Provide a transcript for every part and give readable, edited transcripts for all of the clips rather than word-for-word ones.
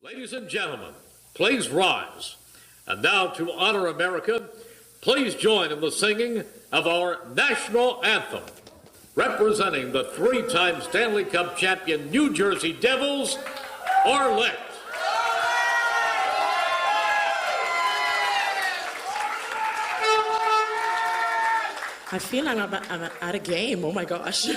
Ladies and gentlemen, please rise. And now to honor America, please join in the singing of our national anthem. Representing the three-time Stanley Cup champion New Jersey Devils, Arlette. I feel like I'm at a game. Oh my gosh.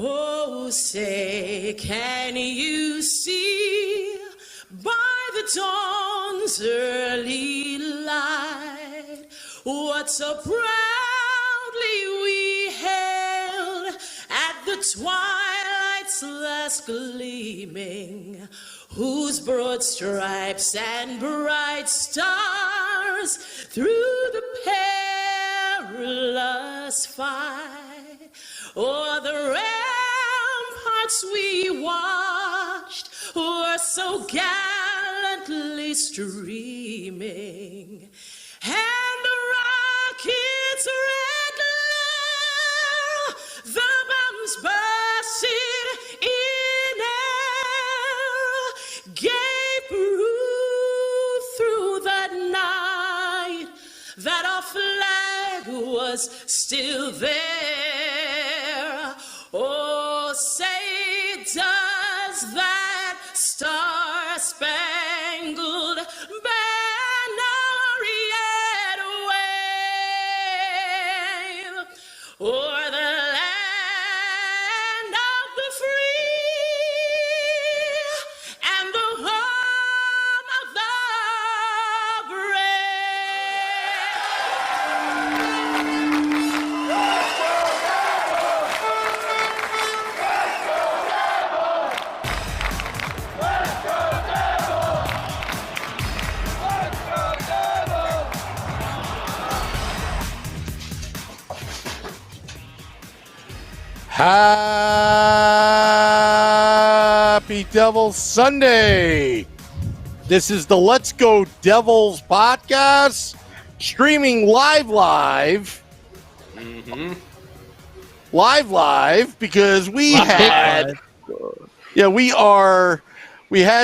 Oh, say, can you see by the dawn's early light what so proudly we hailed at the twilight's last gleaming, whose broad stripes and bright stars through the perilous fight o'er the ramparts we watched were so gallantly streaming, and the rocket's red glare, the bombs bursting in air, gave proof through the night that our flag was still there. Oh, say, does that star-spangled banner yet wave o'er the land of the free and the home of the Happy Devils Sunday. This is the Let's Go Devils podcast, streaming live, because we had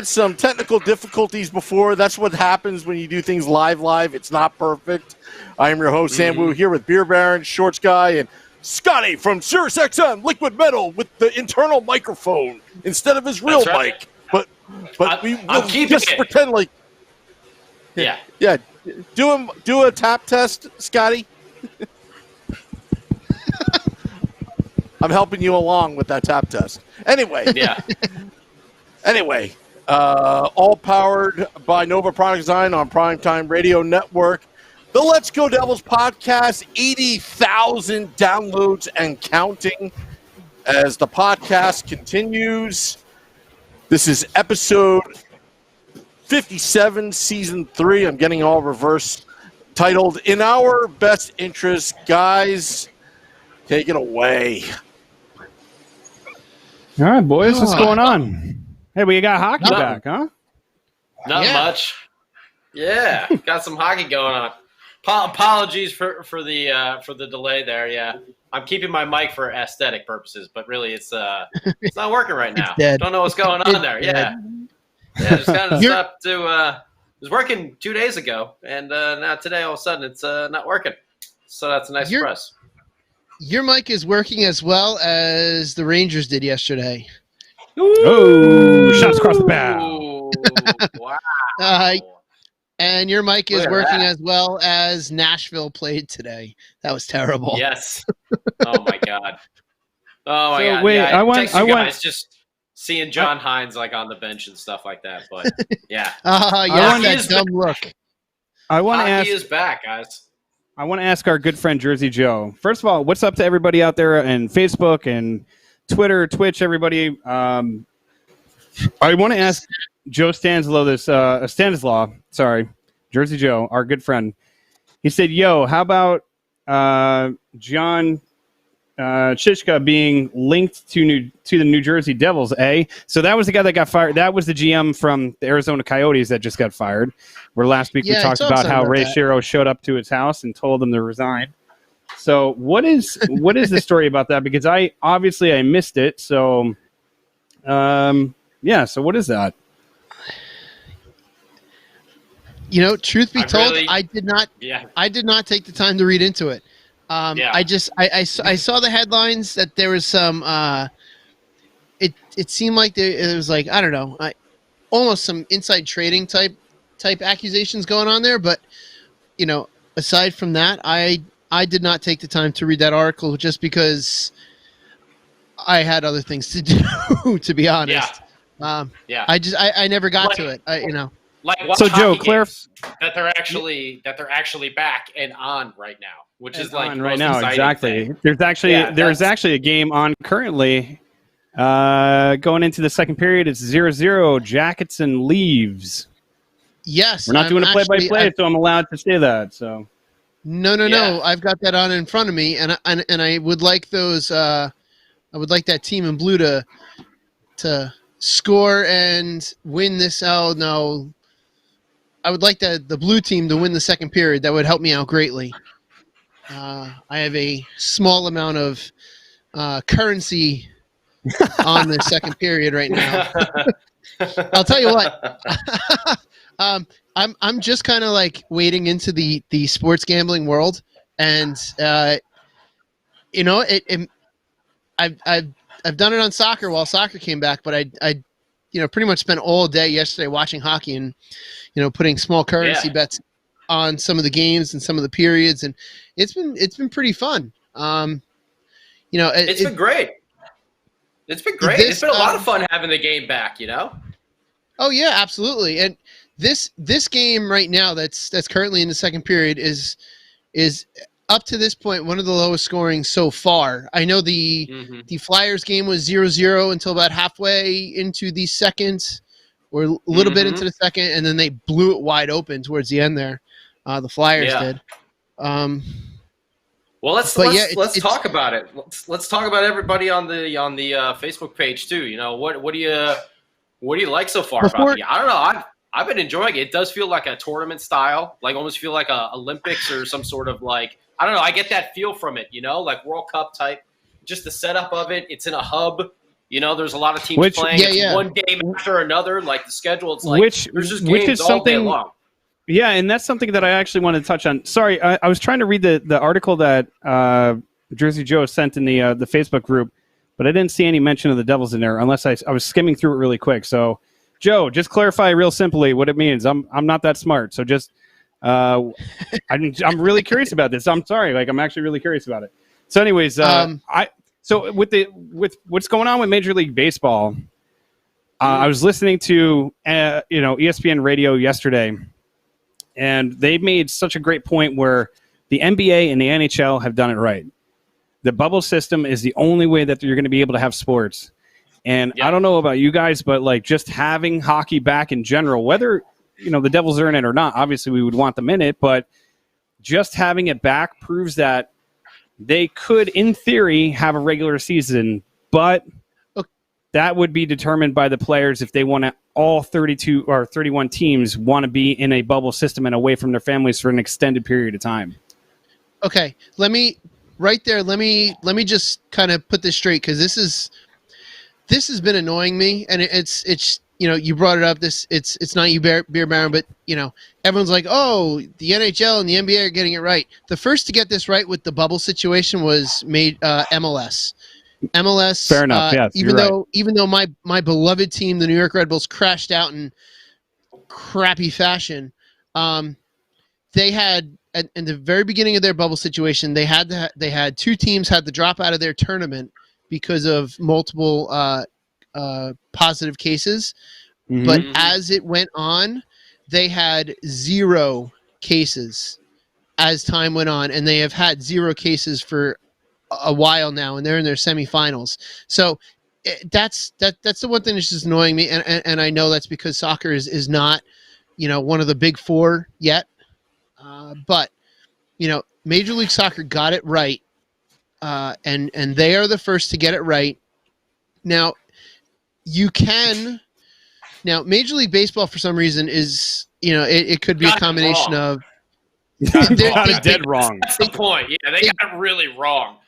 some technical difficulties before. That's what happens when you do things live. It's not perfect. I am your host, Sam Wu, here with Beer Baron, Shorts Guy, and Scotty from SiriusXM Liquid Metal with the internal microphone instead of his real mic. But we'll just pretend like yeah. Do a tap test, Scotty. I'm helping you along with that tap test. Anyway, all powered by Nova Product Design on Primetime Radio Network. The Let's Go Devils podcast, 80,000 downloads and counting as the podcast continues. This is episode 57, season 3. I'm getting all reverse, titled In Our Best Interest. Guys, take it away. All right, boys, what's going on? Hey, we got hockey back, huh? Not much. Yeah, got some hockey going on. Apologies for the delay there. Yeah, I'm keeping my mic for aesthetic purposes, but really it's not working right now. Don't know what's going on there. Yeah, just kind of stopped to. It was working 2 days ago, and now today all of a sudden it's not working. So that's a nice surprise. Your mic is working as well as the Rangers did yesterday. Oh, shots across the bow. Wow. And your mic is working as well as Nashville played today. That was terrible. Yes. Oh my god. Oh my god. Wait, yeah, I want just seeing John Hines like on the bench and stuff like that. But yeah. That dumb look. I want to ask. He is back, guys. I want to ask our good friend Jersey Joe. First of all, what's up to everybody out there and Facebook and Twitter, Twitch, everybody? I want to ask Joe Stanislaw, Jersey Joe, our good friend. He said, "Yo, how about John Chichka being linked to the New Jersey Devils, eh?" So that was the guy that got fired. That was the GM from the Arizona Coyotes that just got fired. Where last week we talked about how Ray Shero showed up to his house and told him to resign. So what is the story about that? Because I missed it. So Yeah. So what is that? Truth be told, really- I did not. Yeah. I did not take the time to read into it. Yeah. I saw the headlines that there was some. It seemed like it was like, I don't know, almost some inside trading type accusations going on there. But aside from that, I did not take the time to read that article just because I had other things to do. To be honest, Yeah. I never got to it. Like watch So, Joe, hockey games that they're actually back and on right now, which is like On the right most now, exciting exactly. thing. There's actually a game on currently. Going into the second period, it's 0-0. Jackets and Leaves. Yes, We're not doing a actually- play-by-play, so I'm allowed to say that. So No. Yeah. I've got that on in front of me, and I would like those. I would like that team in blue to score and win this. Oh no, I would like the blue team to win the second period. That would help me out greatly. I have a small amount of currency on the second period right now. I'll tell you what. I'm just kind of like wading into the sports gambling world, and I've done it on soccer while soccer came back, but I pretty much spent all day yesterday watching hockey and putting small currency bets on some of the games and some of the periods, and it's been pretty fun. It's been great. It's been great. It's been a lot of fun having the game back. Oh yeah, absolutely. And this game right now that's currently in the second period is up to this point one of the lowest scoring so far. I know the Flyers game was 0-0 until about halfway into the second, or a little bit into the second, and then they blew it wide open towards the end there. The Flyers did. Well, let's talk about it. Let's talk about everybody on the Facebook page too. What do you like so far about it? I don't know. I've been enjoying it. It does feel like a tournament style, like almost feel like a Olympics or some sort of like, I don't know. I get that feel from it, like World Cup type. Just the setup of it. It's in a hub. There's a lot of teams playing. It's one game after another. Like the schedule, it's like there's just games all day long. Yeah, and that's something that I actually wanted to touch on. Sorry, I was trying to read the article that Jersey Joe sent in the Facebook group, but I didn't see any mention of the Devils in there unless I was skimming through it really quick. So, Joe, just clarify real simply what it means. I'm not that smart, so just I'm really curious about this. I'm sorry, I'm actually really curious about it. So, anyways, with what's going on with Major League Baseball, I was listening to ESPN Radio yesterday. And they made such a great point where the NBA and the NHL have done it right. The bubble system is the only way that you're going to be able to have sports. And I don't know about you guys, but just having hockey back in general, whether the Devils are in it or not, obviously we would want them in it, but just having it back proves that they could, in theory, have a regular season, but that would be determined by the players if they want to. All 32 or 31 teams want to be in a bubble system and away from their families for an extended period of time. Okay, let me just kind of put this straight, because this has been annoying me, and it's you brought it up. It's not you, Beer Baron, but everyone's like, oh, the NHL and the NBA are getting it right. The first to get this right with the bubble situation was MLS. MLS, fair enough. Yes, even though my beloved team, the New York Red Bulls, crashed out in crappy fashion, they had in the very beginning of their bubble situation, they had two teams had to drop out of their tournament because of multiple positive cases. Mm-hmm. But as it went on, they had 0 cases as time went on, and they have had 0 cases for a while now, and they're in their semifinals. So that's the one thing that's just annoying me, and I know that's because soccer is not one of the big 4 yet, but Major League Soccer got it right, and they are the first to get it right. Now Major League Baseball for some reason is it could be a combination of got it dead wrong. That's the point. Yeah, they got it really wrong.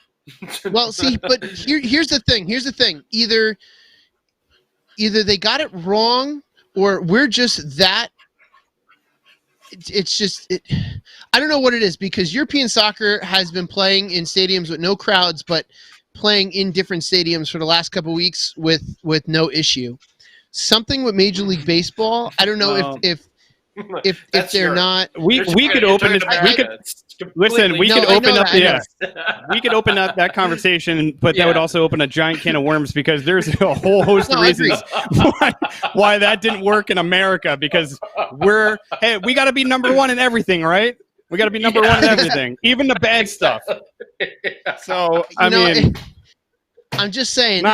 Well, see, but here's the thing. Either either they got it wrong or we're just that. It's just I don't know what it is, because European soccer has been playing in stadiums with no crowds, but playing in different stadiums for the last couple of weeks with no issue. Something with Major League Baseball, I don't know if they're not. We could open it. We could listen. We could open up. Yeah, we could open up that conversation, but that would also open a giant can of worms, because there's a whole host of reasons why that didn't work in America. Because we got to be number one in everything, right? We got to be number one in everything, even the bad stuff. So I mean, I'm just saying.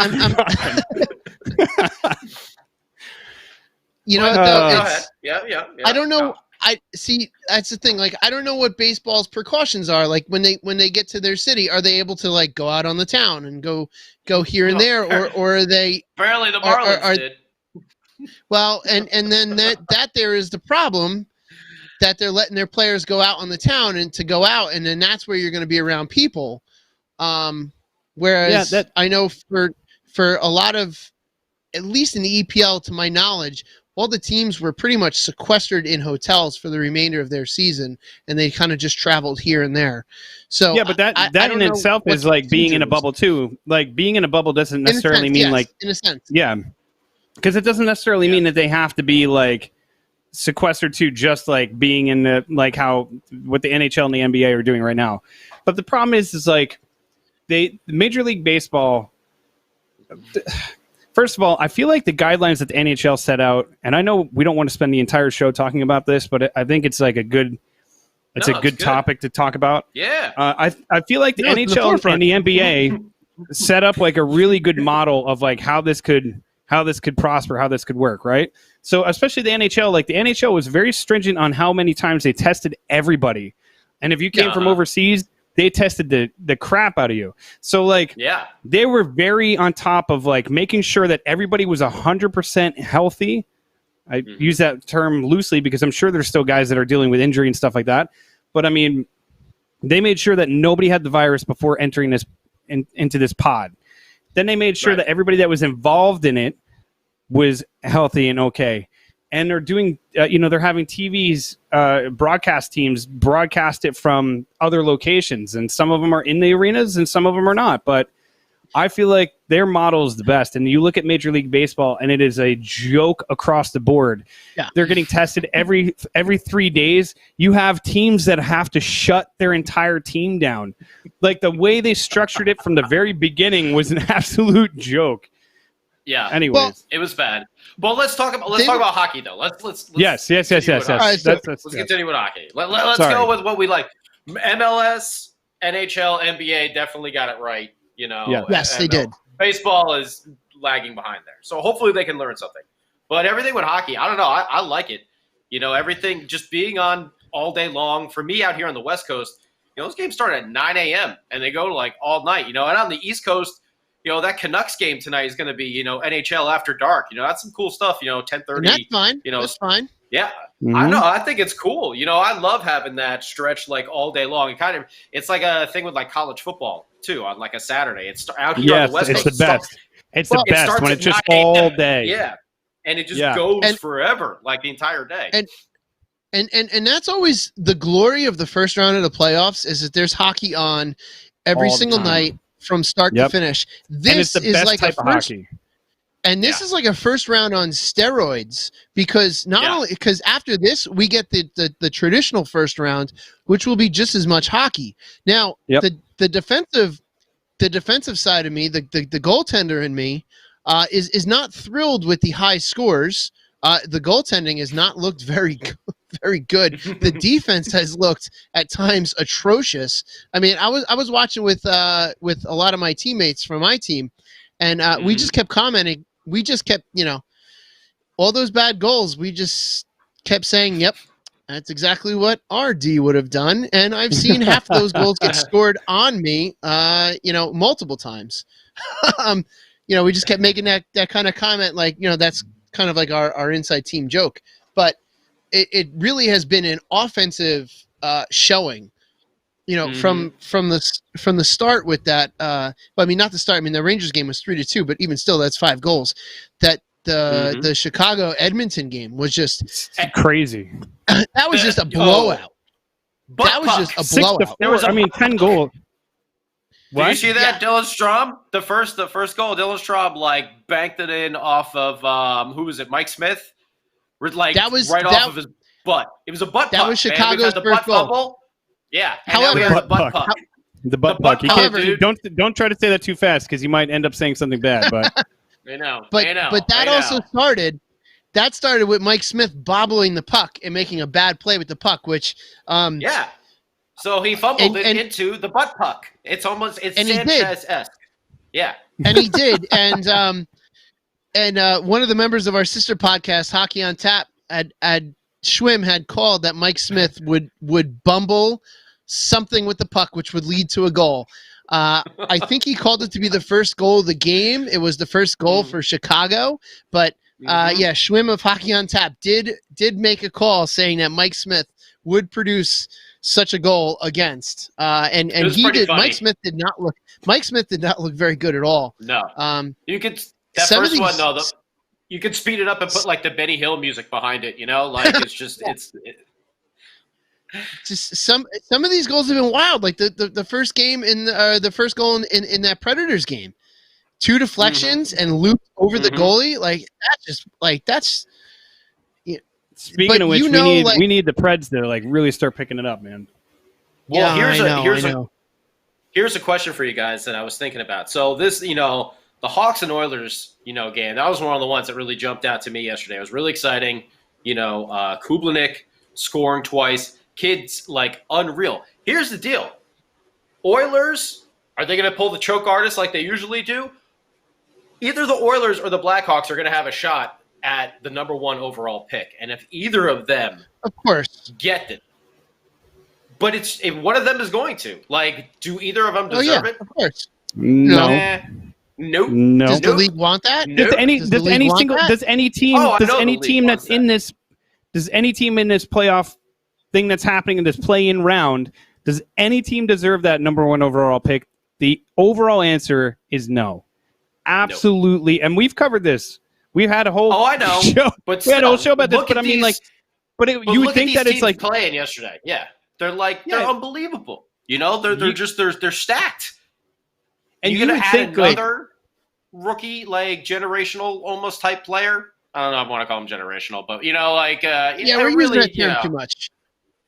You know what, though? Yeah. I don't know. I see. That's the thing. Like, I don't know what baseball's precautions are. Like, when they get to their city, are they able to like go out on the town and go here and there, or are they? Apparently, the Marlins did. Well, and then that there is the problem, that they're letting their players go out on the town and to go out, and then that's where you're going to be around people. Whereas I know for a lot of, at least in the EPL, to my knowledge, all the teams were pretty much sequestered in hotels for the remainder of their season, and they kind of just traveled here and there. So yeah, but that in itself is like being in a bubble too. Like, being in a bubble doesn't necessarily mean like, in a sense, yeah, because it doesn't necessarily mean that they have to be like sequestered to just like being in the, like how what the NHL and the NBA are doing right now. But the problem is like Major League Baseball. First of all, I feel like the guidelines that the NHL set out, and I know we don't want to spend the entire show talking about this, but I think it's like a good topic to talk about. Yeah. I feel like the NHL and the NBA set up like a really good model of like how this could prosper, how this could work, right? So especially the NHL, like the NHL was very stringent on how many times they tested everybody. And if you came from overseas, they tested the crap out of you. So like, they were very on top of like making sure that everybody was 100% healthy. I use that term loosely because I'm sure there's still guys that are dealing with injury and stuff like that. But I mean, they made sure that nobody had the virus before entering this into this pod. Then they made sure that everybody that was involved in it was healthy and okay. And they're doing, they're having TVs, broadcast teams broadcast it from other locations. And some of them are in the arenas and some of them are not. But I feel like their model is the best. And you look at Major League Baseball and it is a joke across the board. Yeah. They're getting tested every 3 days. You have teams that have to shut their entire team down. Like the way they structured it from the very beginning was an absolute joke. Yeah. Anyways, it was bad. Well, let's talk about hockey though. Let's yes. Let's let's continue with hockey. Let's go with what we like. MLS, NHL, NBA definitely got it right. Yes, they did. Baseball is lagging behind there, so hopefully they can learn something. But everything with hockey, I don't know. I like it. Everything just being on all day long. For me out here on the West Coast, those games start at 9 a.m. and they go to like all night. And on the East Coast, that Canucks game tonight is going to be, NHL after dark. That's some cool stuff. 10:30. That's fine. That's fine. Yeah, I know. I think it's cool. I love having that stretch like all day long. It's like a thing with like college football too on like a Saturday. It's out here on the West Coast. It's the best. It's the best when it's just all day. Yeah, and it just goes forever, like the entire day. And that's always the glory of the first round of the playoffs, is that there's hockey on every single night from start to finish. This is like type of hockey. And this is like a first round on steroids, because because after this we get the traditional first round, which will be just as much hockey. Now the defensive side of me, the goaltender in me, is not thrilled with the high scores. The goaltending has not looked very good. The defense has looked at times atrocious. I mean, I was watching with a lot of my teammates from my team, and we just kept commenting. We just kept, all those bad goals. We just kept saying, "Yep, that's exactly what our D would have done." And I've seen half of those goals get scored on me, multiple times. We just kept making that kind of comment, like, that's kind of like our inside team joke. But it really has been an offensive showing, from the start with that. Not the start. I mean, the Rangers game was 3-2, but even still, that's 5 goals. That the Chicago Edmonton game was just crazy. that was just a blowout. That was just a blowout. 6-4. 10 goals. Did you see that, Dylan Strom? The first goal, Dylan Strom like banked it in off of who was it? Mike Smith. Like that was right off of his butt. It was a butt puck. That was Chicago's first goal. Fumble. Yeah. However, the butt puck. The butt puck. You can't, don't try to say that too fast because you might end up saying something bad. But I know. But that also started. That started with Mike Smith bobbling the puck and making a bad play with the puck, which yeah. So he fumbled it into the butt puck. It's Sanchez-esque. Yeah. And he did. And one of the members of our sister podcast, Hockey on Tap, Schwim had called that Mike Smith would bumble something with the puck, which would lead to a goal. I think he called it to be the first goal of the game. It was the first goal for Chicago. But Schwim of Hockey on Tap did make a call saying that Mike Smith would produce such a goal against. And he did. Funny. Mike Smith did not look very good at all. No. You could that first one though. You could speed it up and put like the Benny Hill music behind it. You know, like it's just just some of these goals have been wild. Like the first game in the first goal in that Predators game, 2 deflections and looped over the goalie. That's. Speaking of which, we need the Preds to like really start picking it up, man. Well, here's a question for you guys that I was thinking about. So this, the Hawks and Oilers, game, that was one of the ones that really jumped out to me yesterday. It was really exciting. Kublanik scoring twice. Kids, like, unreal. Here's the deal. Oilers, are they going to pull the choke artist like they usually do? Either the Oilers or the Blackhawks are going to have a shot at the number 1 overall pick. And if either of them get it, but if one of them is going to, like, do either of them deserve it? Of course. No. Nope. No. Does the league want that? Nope. Does any team that's in this playoff thing that's happening in this play-in round, does any team deserve that number 1 overall pick? The overall answer is no. Absolutely. Nope. And we've covered this. We've had a whole show. But we had a whole show about this, but I mean, like, you would think that it's like playing yesterday. Yeah. They're unbelievable. They're stacked. And you're going to add another rookie, like, generational almost type player. I don't know if I want to call him generational, but, we're using that term too much.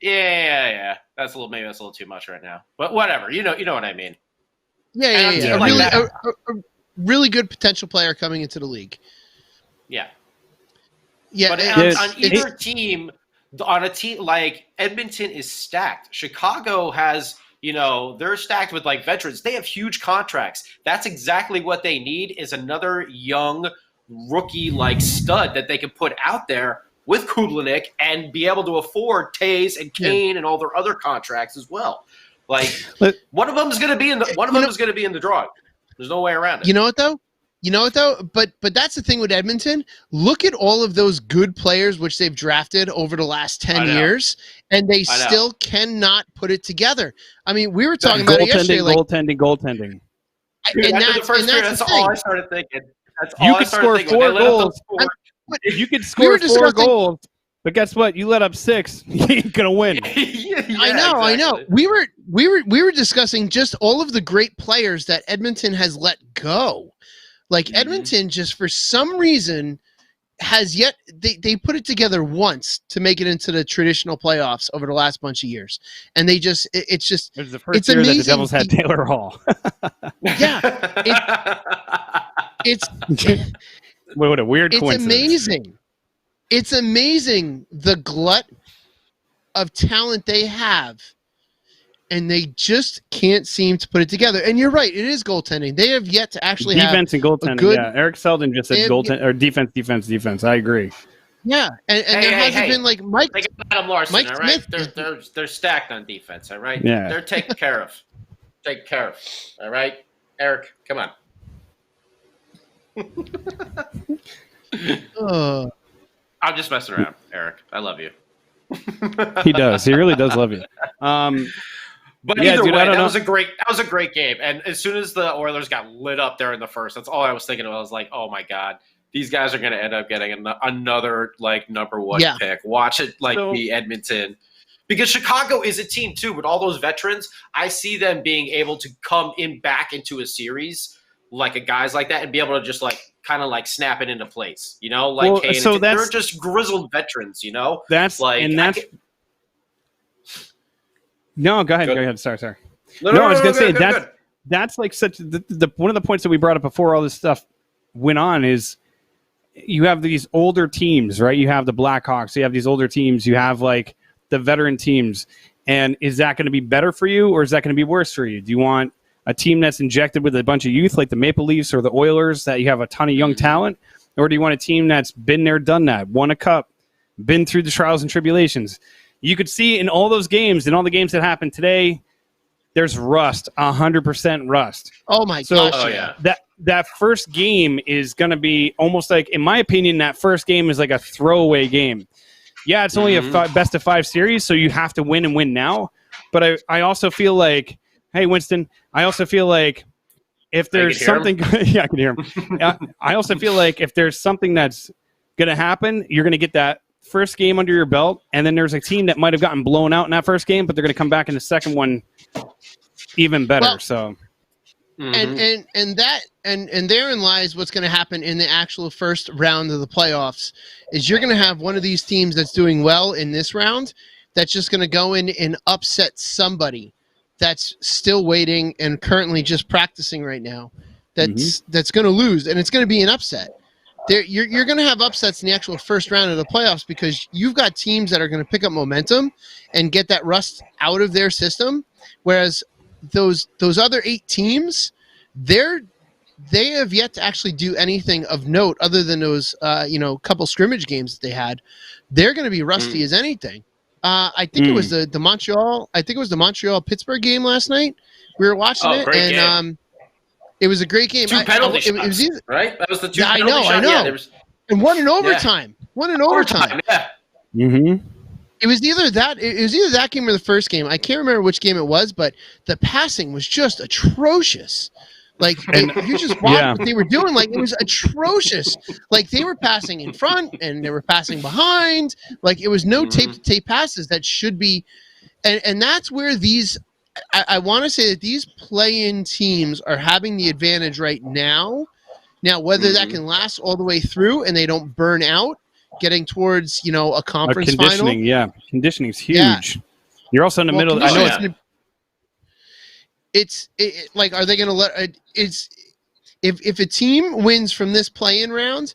Yeah. That's a little too much right now. But whatever. You know what I mean. Yeah. A really good potential player coming into the league. Yeah. Yeah. But on either team, on a team like Edmonton is stacked. Chicago has, they're stacked with like veterans. They have huge contracts. That's exactly what they need is another young rookie like stud that they can put out there with Kublanik and be able to afford Taves and Kane and all their other contracts as well. Like one of them is going to be in the drawing. There's no way around it. You know what though? But that's the thing with Edmonton. Look at all of those good players which they've drafted over the last 10 years, and they still cannot put it together. I mean, we were talking about it yesterday. Goaltending. Dude, that's all I started thinking. You could score 4 goals. You could score 4 goals, but guess what? You let up 6, you ain't gonna win. I know. We were discussing just all of the great players that Edmonton has let go. Like Edmonton, just for some reason, has yet they put it together once to make it into the traditional playoffs over the last bunch of years, and it was the first year that the Devils had Taylor Hall. It's what a weird coincidence. It's amazing the glut of talent they have. And they just can't seem to put it together. And you're right; it is goaltending. They have yet to actually defense and goaltending. Eric Selden just said goaltending or defense. I agree. Yeah, and there hasn't been like Mike. Like Adam Larson, Mike all right? Smith. They're stacked on defense. All right. Yeah. They're taken care of. All right, Eric, come on. I'm just messing around, Eric. I love you. He does. He really does love you. But either way, that was a great game. And as soon as the Oilers got lit up there in the first, that's all I was thinking of. I was like, oh my God, these guys are going to end up getting another like number one pick. Watch it be Edmonton. Because Chicago is a team too, with all those veterans. I see them being able to come back into a series like a guys like that and be able to just like kind of like snap it into place, you know? Like, well, they're just grizzled veterans, you know? That's like, and that's no. Go ahead. Go ahead. Sorry. No, I was gonna say good. That's like such the one of the points that we brought up before all this stuff went on is you have these older teams, right? You have the Blackhawks, you have these older teams, you have like the veteran teams. And is that going to be better for you or is that going to be worse for you? Do you want a team that's injected with a bunch of youth like the Maple Leafs or the Oilers that you have a ton of young talent? Or do you want a team that's been there, done that, won a cup, been through the trials and tribulations? You could see in all those games, in all the games that happened today, there's rust, 100% rust. Oh, my gosh. Oh, yeah. That first game is going to be almost like, in my opinion, that first game is like a throwaway game. Yeah, it's only a best of 5 series, so you have to win and win now. But I also feel like, hey, Winston, I also feel like if there's something, yeah, I can hear him. I also feel like if there's something that's going to happen, you're going to get that first game under your belt, and then there's a team that might have gotten blown out in that first game, but they're going to come back in the second one even better. Well, so, and therein lies what's going to happen in the actual first round of the playoffs. Is you're going to have one of these teams that's doing well in this round that's just going to go in and upset somebody that's still waiting and currently just practicing right now. That's going to lose, and it's going to be an upset. You're going to have upsets in the actual first round of the playoffs because you've got teams that are going to pick up momentum and get that rust out of their system, whereas those other 8 teams, they have yet to actually do anything of note other than those couple scrimmage games that they had. They're going to be rusty as anything. I think it was the Montreal. I think it was the Montreal-Pittsburgh game last night. We were watching it, and game. It was a great game. 2 penalty shots, it was either, right? That was the 2 I penalty shots. I know. Yeah, and one in overtime. One in overtime. Yeah. It was either that game or the first game. I can't remember which game it was, but the passing was just atrocious. Like, if you just watched what they were doing, like, it was atrocious. Like, they were passing in front and they were passing behind. Like, it was no tape-to-tape passes that should be. And that's where these – I want to say that these play-in teams are having the advantage right now. Now, whether that can last all the way through and they don't burn out, getting towards, a conference conditioning, final. Yeah, conditioning is huge. Yeah. You're also in the middle. I know it's like, are they going to let? If a team wins from this play-in round,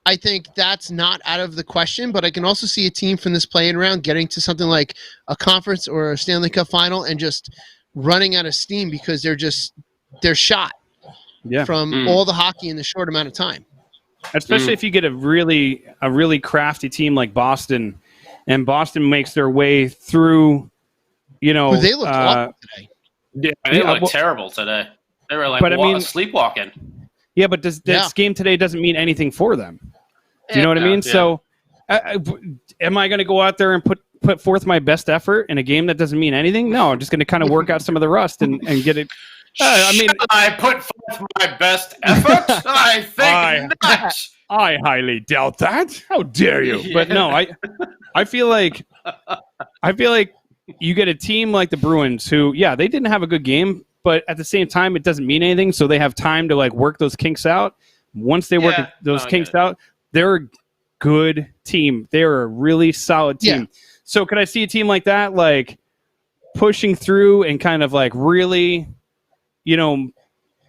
I think that's not out of the question. But I can also see a team from this play-in round getting to something like a conference or a Stanley Cup final and just running out of steam because they're shot from all the hockey in the short amount of time. Especially if you get a really crafty team like Boston, and Boston makes their way through. They looked awful today. Yeah, they looked terrible today. They were like sleepwalking. Yeah, but this game today doesn't mean anything for them. Do you know what I mean? Yeah. So, am I going to go out there and put forth my best effort in a game that doesn't mean anything? No, I'm just going to kind of work out some of the rust and get it. I put forth my best effort? I think not. I highly doubt that. How dare you? Yeah. But no, I feel like you get a team like the Bruins who, they didn't have a good game, but at the same time, it doesn't mean anything. So they have time to like work those kinks out. Once they work those kinks out, they're a good team. They're a really solid team. Yeah. So could I see a team like that, like pushing through and kind of like really,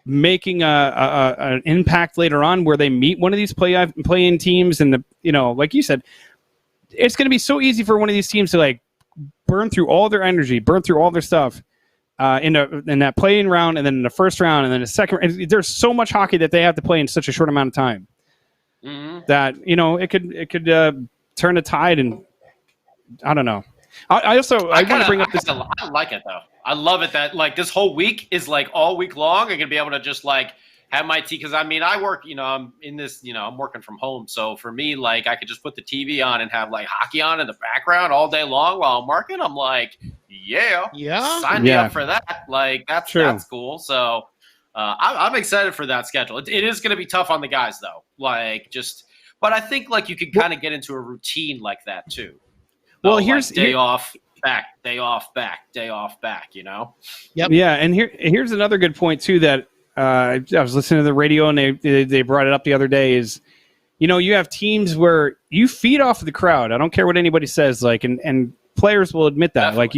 making an impact later on where they meet one of these play-in teams and like you said, it's going to be so easy for one of these teams to like burn through all their energy, burn through all their stuff in that play-in round, and then in the first round, and then the second. There's so much hockey that they have to play in such a short amount of time that it could turn a tide, and I don't know. I want to bring up this. I like it though. I love it that like this whole week is like all week long. I'm gonna be able to just like have my tea because I work. I'm in this. I'm working from home, so for me, like I could just put the TV on and have like hockey on in the background all day long while I'm working. I'm like, sign me up for that. Like that's cool. So I'm excited for that schedule. It is going to be tough on the guys, though. But I think like you can kind of get into a routine like that too. Well, like day off, back, day off, back, day off, back. You know. Yep. Yeah, and here's another good point too that I was listening to the radio and they brought it up the other day is, you have teams where you feed off of the crowd. I don't care what anybody says, like, and players will admit that. Definitely. Like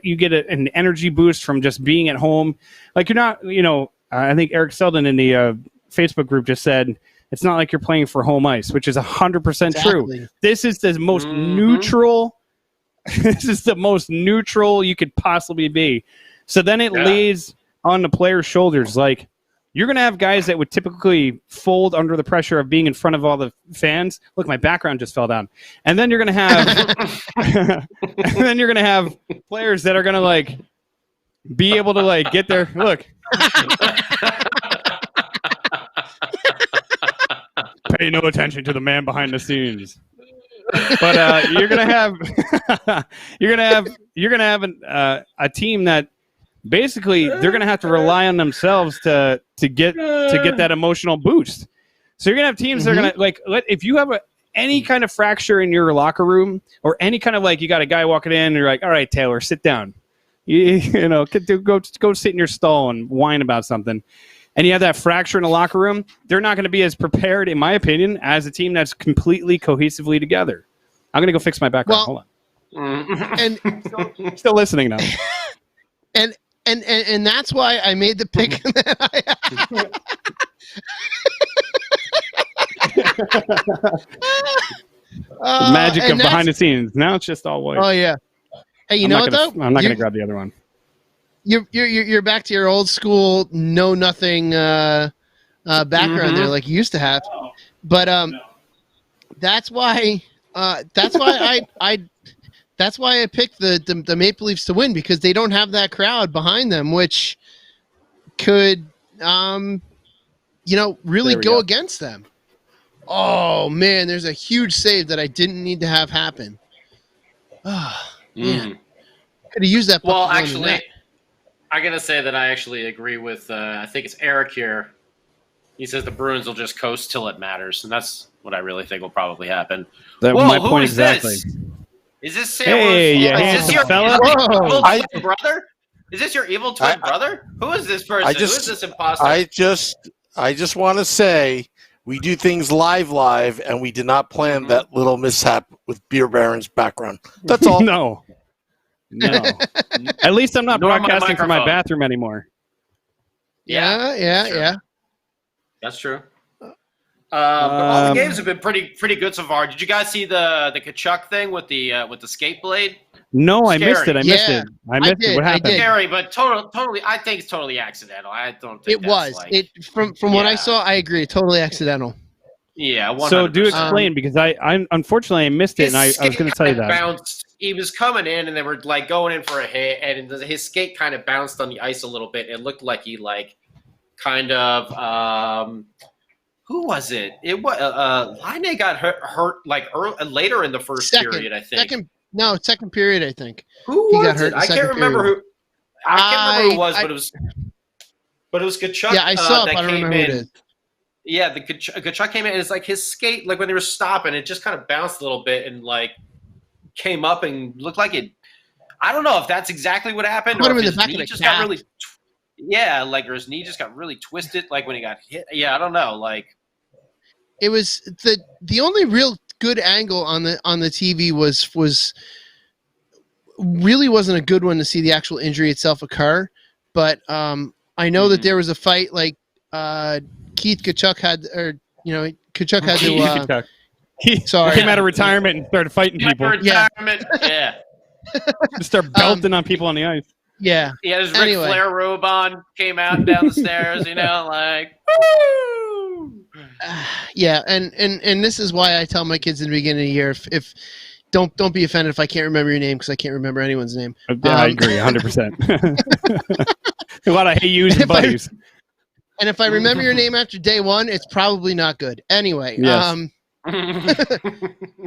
you get an energy boost from just being at home. Like you're not, I think Eric Selden in the Facebook group just said it's not like you're playing for home ice, which is 100% true. This is the most neutral. This is the most neutral you could possibly be. So then it lays on the player's shoulders. Like you're going to have guys that would typically fold under the pressure of being in front of all the fans. Look, my background just fell down. And then you're going to have, players that are going to like be able to like get their look. Pay no attention to the man behind the scenes. But you're gonna have a team that basically they're gonna have to rely on themselves to get that emotional boost. So you're gonna have teams that are gonna if you have any kind of fracture in your locker room or any kind of like you got a guy walking in and you're like, all right, Taylor, sit down. Go sit in your stall and whine about something. And you have that fracture in the locker room, they're not going to be as prepared, in my opinion, as a team that's completely cohesively together. I'm going to go fix my background. Hold on. And still listening now. And that's why I made the pick. The magic of behind the scenes. Now it's just all white. Oh yeah. Hey, you know what though? I'm not going to grab the other one. You're back to your old school know nothing background there, like you used to have. But that's why I picked the Maple Leafs to win, because they don't have that crowd behind them, which could really go against them. Oh man, there's a huge save that I didn't need to have happen. Oh man, could have used that. Well, actually, I gotta say that I actually agree with. I think it's Eric here. He says the Bruins will just coast till it matters, and that's what I really think will probably happen. My point exactly. Is this Sam? Hey, is this your fella? evil twin brother? Is this your evil twin brother? Who is this person? Who is this imposter? I just want to say we do things live, and we did not plan that little mishap with Beer Baron's background. That's all. No. At least I'm not broadcasting from my bathroom anymore. Yeah. That's true. But all the games have been pretty good so far. Did you guys see the Kachuk thing with the skate blade? No, Scary. I missed it. I missed it. What happened? Scary, but totally. I think it's totally accidental. I don't think it was. From what I saw, I agree. Totally accidental. Yeah. 100%. So do explain, because I unfortunately I missed it, and I was going to tell you that. Bounced. He was coming in, and they were like going in for a hit, and his skate kind of bounced on the ice a little bit. It looked like he kind of. Who was it? It was Laine got hurt later in the first period, I think. Second period, I think. Who was got hurt? I can't remember who. I can't remember who it was, but it was Kachuk. Yeah, I saw it, but I don't remember who it is. Yeah, the Kachuk came in, and it's like his skate, like when they were stopping, it just kind of bounced a little bit and came up and looked like it. I don't know if that's exactly what happened, or if his knee just got really. Or his knee just got really twisted, like when he got hit. Yeah, I don't know, It was the only real good angle on the TV was really wasn't a good one to see the actual injury itself occur, but I know that there was a fight Keith Kachuk had, Kachuk had to. He came out of retirement and started fighting people. Yeah. Start belting on people on the ice. Yeah. He had his Ric Flair robe on, came out and down the stairs, woo! Yeah, and this is why I tell my kids in the beginning of the year, if don't be offended if I can't remember your name, because I can't remember anyone's name. I agree, 100%. A lot of hey yous and buddies. And if I remember your name after day one, it's probably not good. Anyway,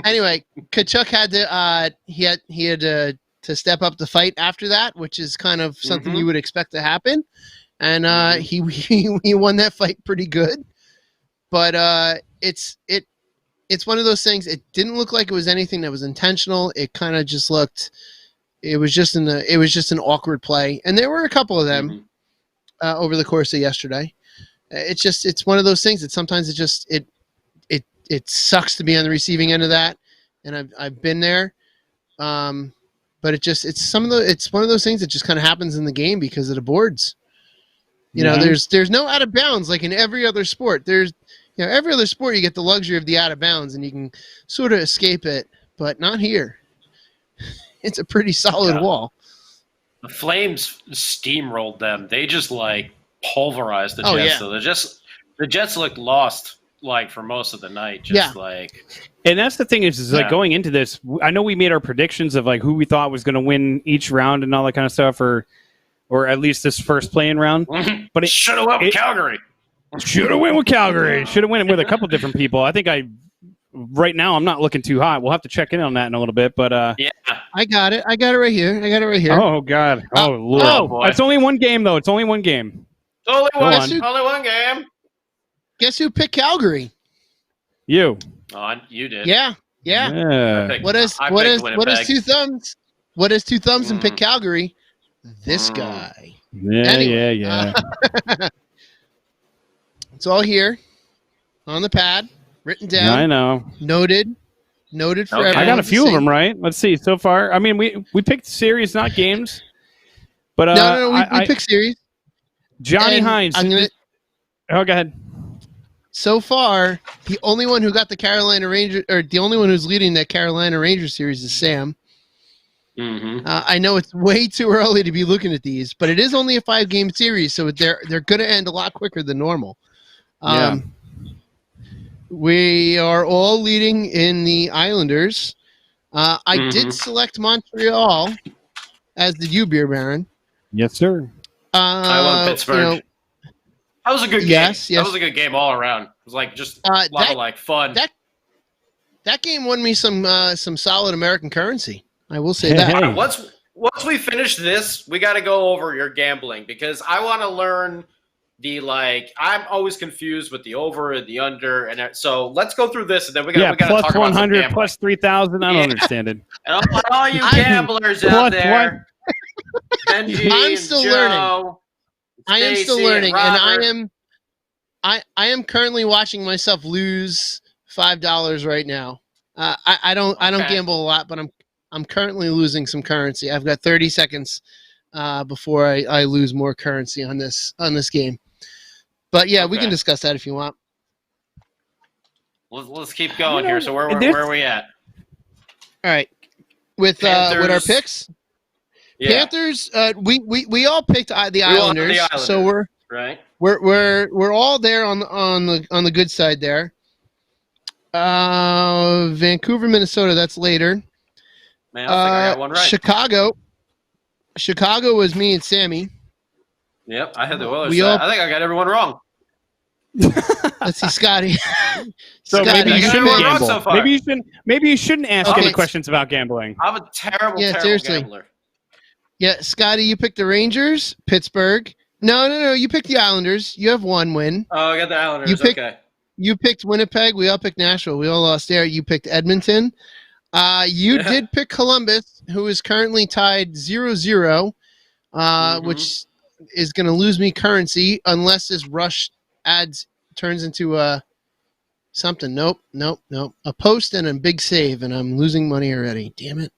anyway, Kachuk had to he had to step up the fight after that, which is kind of something you would expect to happen. and he won that fight pretty good. But it's one of those things. It didn't look like it was anything that was intentional. It kind of just looked. It was just an awkward play, and there were a couple of them over the course of yesterday. It's one of those things that sometimes it sucks to be on the receiving end of that, and I've been there. But it's one of those things that just kind of happens in the game because of the boards. You know, there's no out of bounds like in every other sport. Every other sport you get the luxury of the out of bounds and you can sort of escape it, but not here. It's a pretty solid wall. The Flames steamrolled them. They just pulverized the Jets. Yeah. So the Jets looked lost for most of the night. And that's the thing is going into this, I know we made our predictions of who we thought was going to win each round and all that kind of stuff, or at least this first playing round. But it should have went with Calgary. Should have went with Calgary. Should have went with a couple different people. I think right now I'm not looking too hot. We'll have to check in on that in a little bit. But yeah, I got it. I got it right here. Oh God. Oh Lord. Oh, boy. It's only one game though. It's only one game. Only on. one game. Guess who picked Calgary? You. Oh, you did. Yeah. What is two thumbs? What is two thumbs and pick Calgary? This guy. Yeah. Anyway, Yeah. It's all here on the pad, written down. I know. Noted for everyone. I got a to few see. of them right. Let's see. So far, I mean, we picked series, not games. But No. We picked series. Johnny And Hines. Oh, go ahead. So far, the only one who got the Carolina Rangers, or the only one who's leading that Carolina Rangers series is Sam. Mm-hmm. I know it's way too early to be looking at these, but it is only a 5-game series, so they're going to end a lot quicker than normal. We are all leading in the Islanders. I did select Montreal, as did you, Beer Baron. Yes, sir. I love Pittsburgh. That was a good game. Yes. That was a good game all around. It was just a lot of fun. That game won me some solid American currency. I will say that. Hey. Once we finish this, we got to go over your gambling because I want to learn I'm always confused with the over and the under, and so let's go through this and then we got to plus talk 100, about plus 3,000. I don't understand it. And all you gamblers out there, Benji, I'm still learning. I am still learning, and I am currently watching myself lose $5 right now. I don't gamble a lot, but I'm currently losing some currency. I've got 30 seconds before I lose more currency on this game. But yeah, we can discuss that if you want. Let's keep going here. So where are we at? All right, with our picks. Yeah. Panthers. We all picked the Islanders, so we're all there on the good side there. Vancouver, Minnesota. That's later. Man, I think I got one right. Chicago was me and Sammy. Yep, I had the Oilers. I think I got everyone wrong. Let's see, Scotty. So Scotty, maybe you shouldn't gamble. So far. Maybe you shouldn't ask any questions about gambling. I'm a terrible gambler. Yeah, Scotty, you picked the Rangers, Pittsburgh. No, you picked the Islanders. You have one win. Oh, I got the Islanders. You picked Winnipeg. We all picked Nashville. We all lost there. You picked Edmonton. You did pick Columbus, who is currently tied 0-0, which is going to lose me currency unless this rush turns into something. Nope. A post and a big save, and I'm losing money already. Damn it.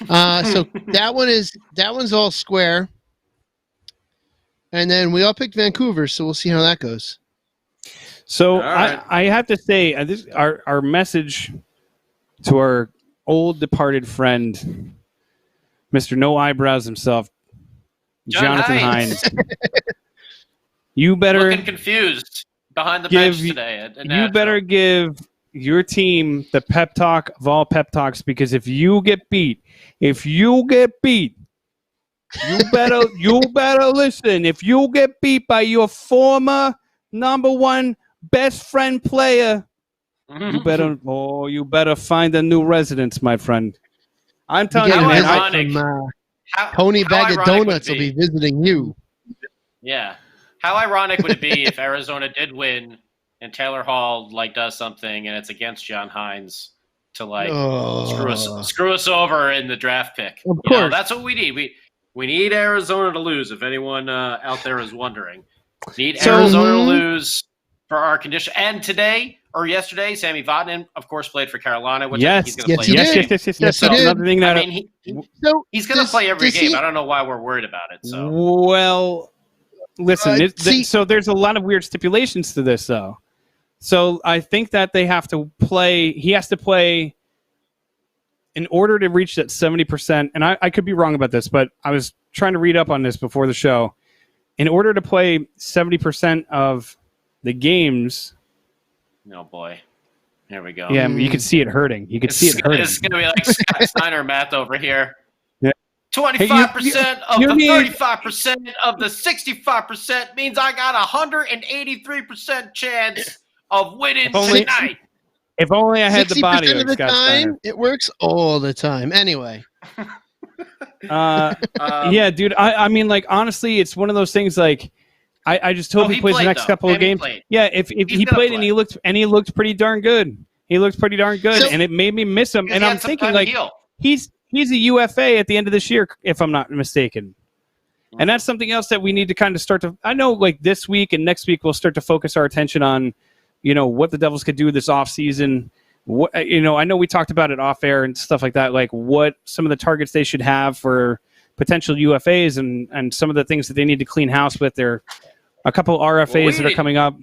So that one's all square. And then we all picked Vancouver, so we'll see how that goes. So right. I have to say, our message to our old departed friend, Mr. No Eyebrows himself, Jonathan Hines. You better looking confused behind the bench today. You better give your team the pep talk of all pep talks, because if you get beat, you better listen. If you get beat by your former number one best friend player, you better find a new residence, my friend. I'm telling you, man. Tony Bag of Donuts will be visiting you. Yeah. How ironic would it be if Arizona did win and Taylor Hall does something and it's against John Hines to screw us over in the draft pick? Of course, that's what we need. We need Arizona to lose. If anyone out there is wondering, need Arizona to lose for our condition. And today or yesterday, Sammy Vatanen, of course, played for Carolina, which I think he's going to play. Yes, he did. Another thing that he's going to play every game. I don't know why we're worried about it. So well. Listen, so there's a lot of weird stipulations to this, though. So I think that they have to play. He has to play in order to reach that 70%. And I could be wrong about this, but I was trying to read up on this before the show. In order to play 70% of the games. Oh boy, here we go. Yeah, you can see it hurting. You can see it hurting. It's going to be like Scott Steiner math over here. 25% of the 35% of the 65% means I got 183% chance of winning tonight. If only I had the body of the time, it works all the time. Anyway. Yeah, dude. I mean, honestly, it's one of those things. I just hope he plays the next couple of games. Yeah, if he played and he looked pretty darn good. He looked pretty darn good, and it made me miss him. And I'm thinking he's a UFA at the end of this year, if I'm not mistaken. And that's something else that we need to kind of start to. I know, this week and next week we'll start to focus our attention on, what the Devils could do this offseason. What I know we talked about it off air and stuff like that. What some of the targets they should have for potential UFAs and some of the things that they need to clean house with. There are a couple RFAs that are coming up.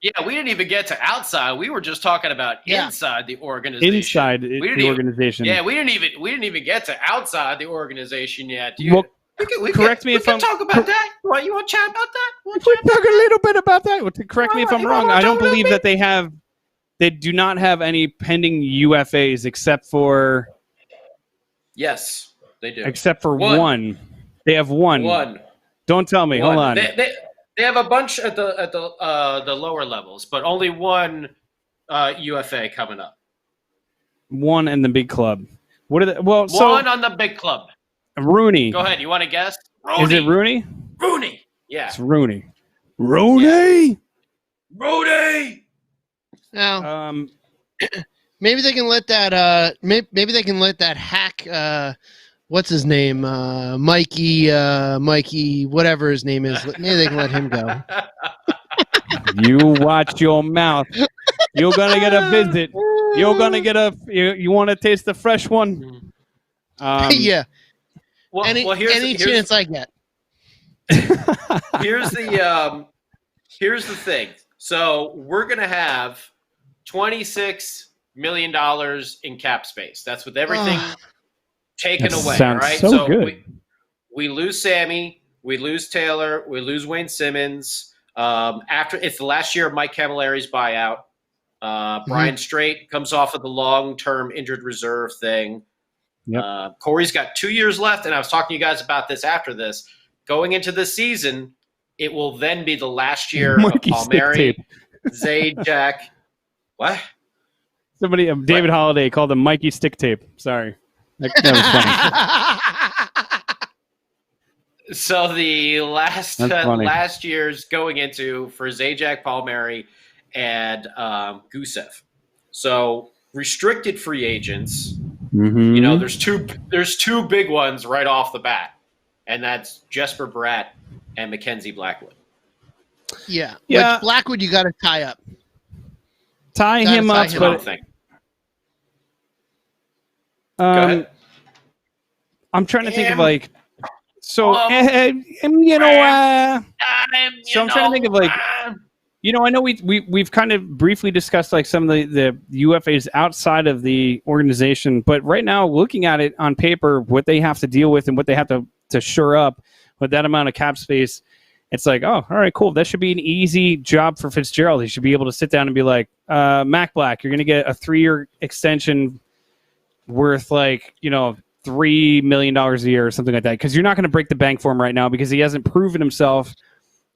Yeah, we didn't even get to outside. We were just talking about inside the organization. Inside the organization. Yeah, we didn't even get to outside the organization yet. Correct me if I'm talk about that. What, you want to chat about that? We'll talk a little bit about that. Correct me if I'm wrong. I don't believe that they do not have any pending UFAs except for. Yes, they do. Except for one. They have one. One. Don't tell me. Hold on. They have a bunch at the lower levels, but only one UFA coming up. One in the big club. What are they? Well, one on the big club. Rooney. Go ahead. You want to guess? Rooney. Is it Rooney? Rooney. Yeah. It's Rooney. Rooney. Yeah. Rooney. Now, maybe they can let that. Maybe they can let that hack. What's his name? Mikey, whatever his name is. Maybe they can let him go. You watch your mouth. You're going to get a visit. You're going to get you want to taste the fresh one? Yeah. Well, any chance I get. Here's the thing. So we're going to have $26 million in cap space. That's with everything taken away, right? So good. We lose Sammy, we lose Taylor, we lose Wayne Simmons. After it's the last year of Mike Camilleri's buyout. Brian Straight comes off of the long-term injured reserve thing. Yep. Corey's got 2 years left, and I was talking to you guys about this after this. Going into the season, it will then be the last year of Palmieri, Zajac. What? Somebody, David Holiday called him Mikey Stick Tape. Sorry. That was funny. So the last year's going into for Zajac, Palmieri, and Gusev. So restricted free agents. Mm-hmm. There's two big ones right off the bat, and that's Jesper Bratt and Mackenzie Blackwood. Yeah. Which Blackwood you got to tie up. Tie him up. Go ahead. I'm trying to think of so I'm trying to think of I know we've kind of briefly discussed some of the UFAs outside of the organization, but right now looking at it on paper, what they have to deal with and what they have to shore up with that amount of cap space, it's all right, cool. That should be an easy job for Fitzgerald. He should be able to sit down and be like, Mac Black, you're going to get a 3-year extension worth $3 million a year or something like that, because you're not going to break the bank for him right now because he hasn't proven himself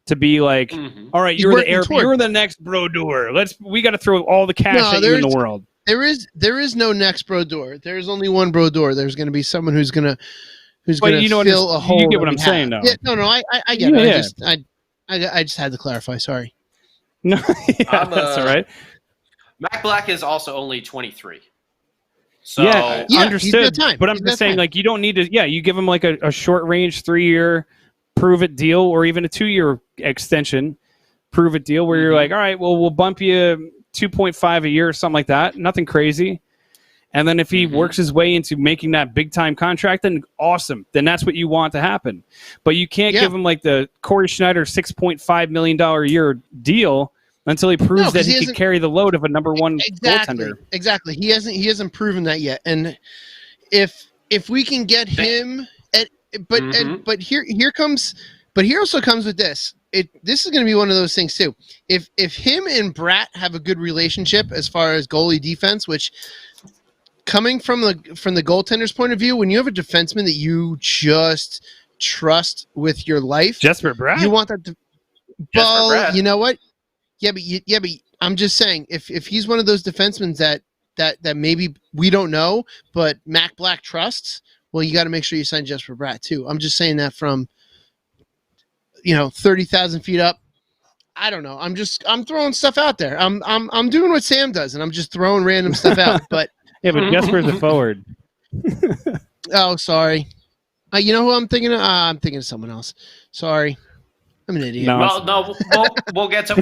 to be all right, you're the next Brodeur. We got to throw all the cash at you in the world. There is no next Brodeur. There's only one Brodeur. There's going to be someone who's going to fill a hole. You get what I'm saying, though. Yeah, no, I get it. I just had to clarify. Sorry. No, yeah, that's all right. Mac Black is also only 23. So Yeah, Yeah, understood. he's got time. But I'm He's just got saying, time. like, you don't need to. Yeah, you give him like a short range 3-year prove it deal, or even a 2-year extension prove it deal, where you're like, all right, well, we'll bump you 2.5 a year or something like that. Nothing crazy. And then if he works his way into making that big time contract, then awesome. Then that's what you want to happen. But you can't give him like the Corey Schneider $6.5 million a year deal until he proves that he can carry the load of a number one goaltender. Exactly. He hasn't proven that yet. And if we can get him but here also comes with this. This is going to be one of those things too. If him and Bratt have a good relationship as far as goalie defense, which coming from the goaltender's point of view, when you have a defenseman that you just trust with your life, Jesper Bratt, you want that. Well, you know what? Yeah, but I'm just saying, if he's one of those defensemen that maybe we don't know, but Mac Black trusts, well, you got to make sure you sign Jesper Bratt too. I'm just saying that from 30,000 feet up. I don't know. I'm throwing stuff out there. I'm doing what Sam does, and I'm just throwing random stuff out. But yeah, but Jesper's a forward. Oh, sorry. You know who I'm thinking of? I'm thinking of someone else. Sorry. I'm an idiot. No, we'll get to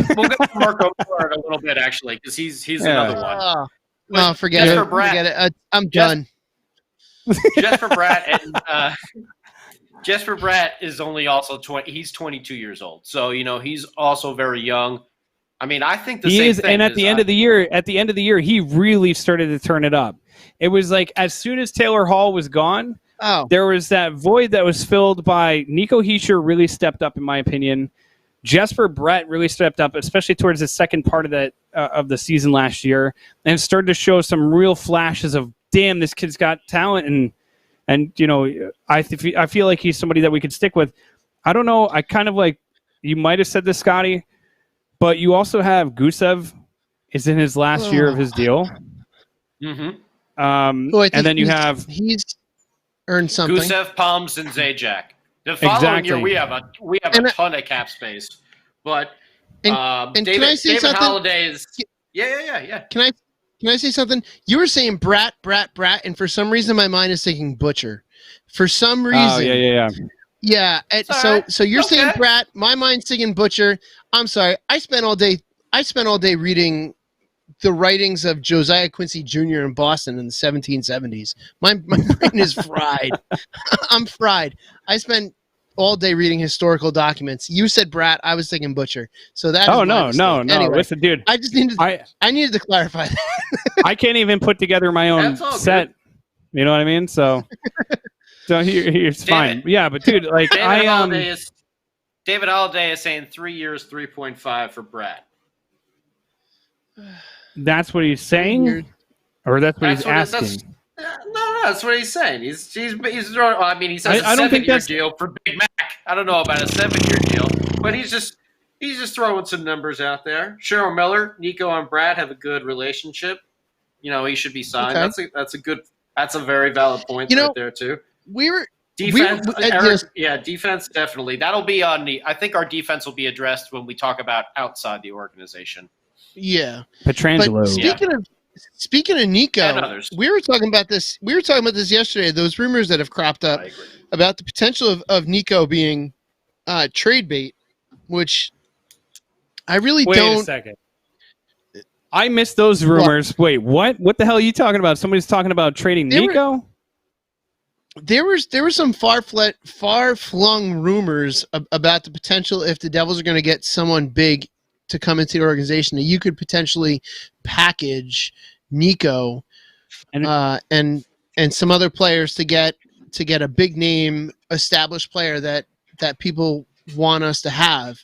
Marco Miller in a little bit actually, because he's another one. No, forget it. Forget it. I'm done. Jesper Bratt and Jesper Bratt is only also 20. He's 22 years old, so he's also very young. I mean, I think he is, and at the end of the year, he really started to turn it up. It was like as soon as Taylor Hall was gone. Oh. There was that void that was filled by Nico Hischier really stepped up, in my opinion. Jesper Bratt really stepped up, especially towards the second part of that of the season last year, and started to show some real flashes of, damn, this kid's got talent, and I feel like he's somebody that we could stick with. I don't know. I kind of like, you might have said this, Scotty, but you also have Gusev is in his last year of his deal. Mm-hmm. And then he's earned something. Gusev, Palms, and Zajac. The following year, we have a ton of cap space. But David, can I say David something? Holiday is yeah. Can I say something? You were saying Bratt, and for some reason my mind is thinking Butcher. For some reason. Oh yeah. Yeah. So you're saying Bratt, my mind's thinking Butcher. I'm sorry. I spent all day reading the writings of Josiah Quincy Jr. in Boston in the 1770s. My brain is fried. I'm fried. I spent all day reading historical documents. You said Bratt. I was thinking Butcher. So that. Oh no. Anyway, listen, dude. I just needed. I needed to clarify that. I can't even put together my own set. Good. You know what I mean? So it's fine. Yeah, but dude, like David Holiday is saying 3 years, 3.5 for Bratt. That's what he's saying, or that's what he's asking. No, that's what he's saying. He's throwing. I mean, he says a 7-year deal for Big Mac. I don't know about a 7-year deal, but he's just throwing some numbers out there. Cheryl Miller, Nico, and Brad have a good relationship. He should be signed. Okay. That's a very valid point right there too. Defense, defense definitely. That'll be on the. I think our defense will be addressed when we talk about outside the organization. Yeah, Petrangelo. Speaking of Nico, we were talking about this. We were talking about this yesterday. Those rumors that have cropped up about the potential of Nico being trade bait, which I really don't. Wait a second. I missed those rumors. What? Wait, what? What the hell are you talking about? Somebody's talking about trading Nico? There were some far-flung rumors about the potential if the Devils are going to get someone big to come into the organization that you could potentially package Nico and some other players to get a big name established player that people want us to have.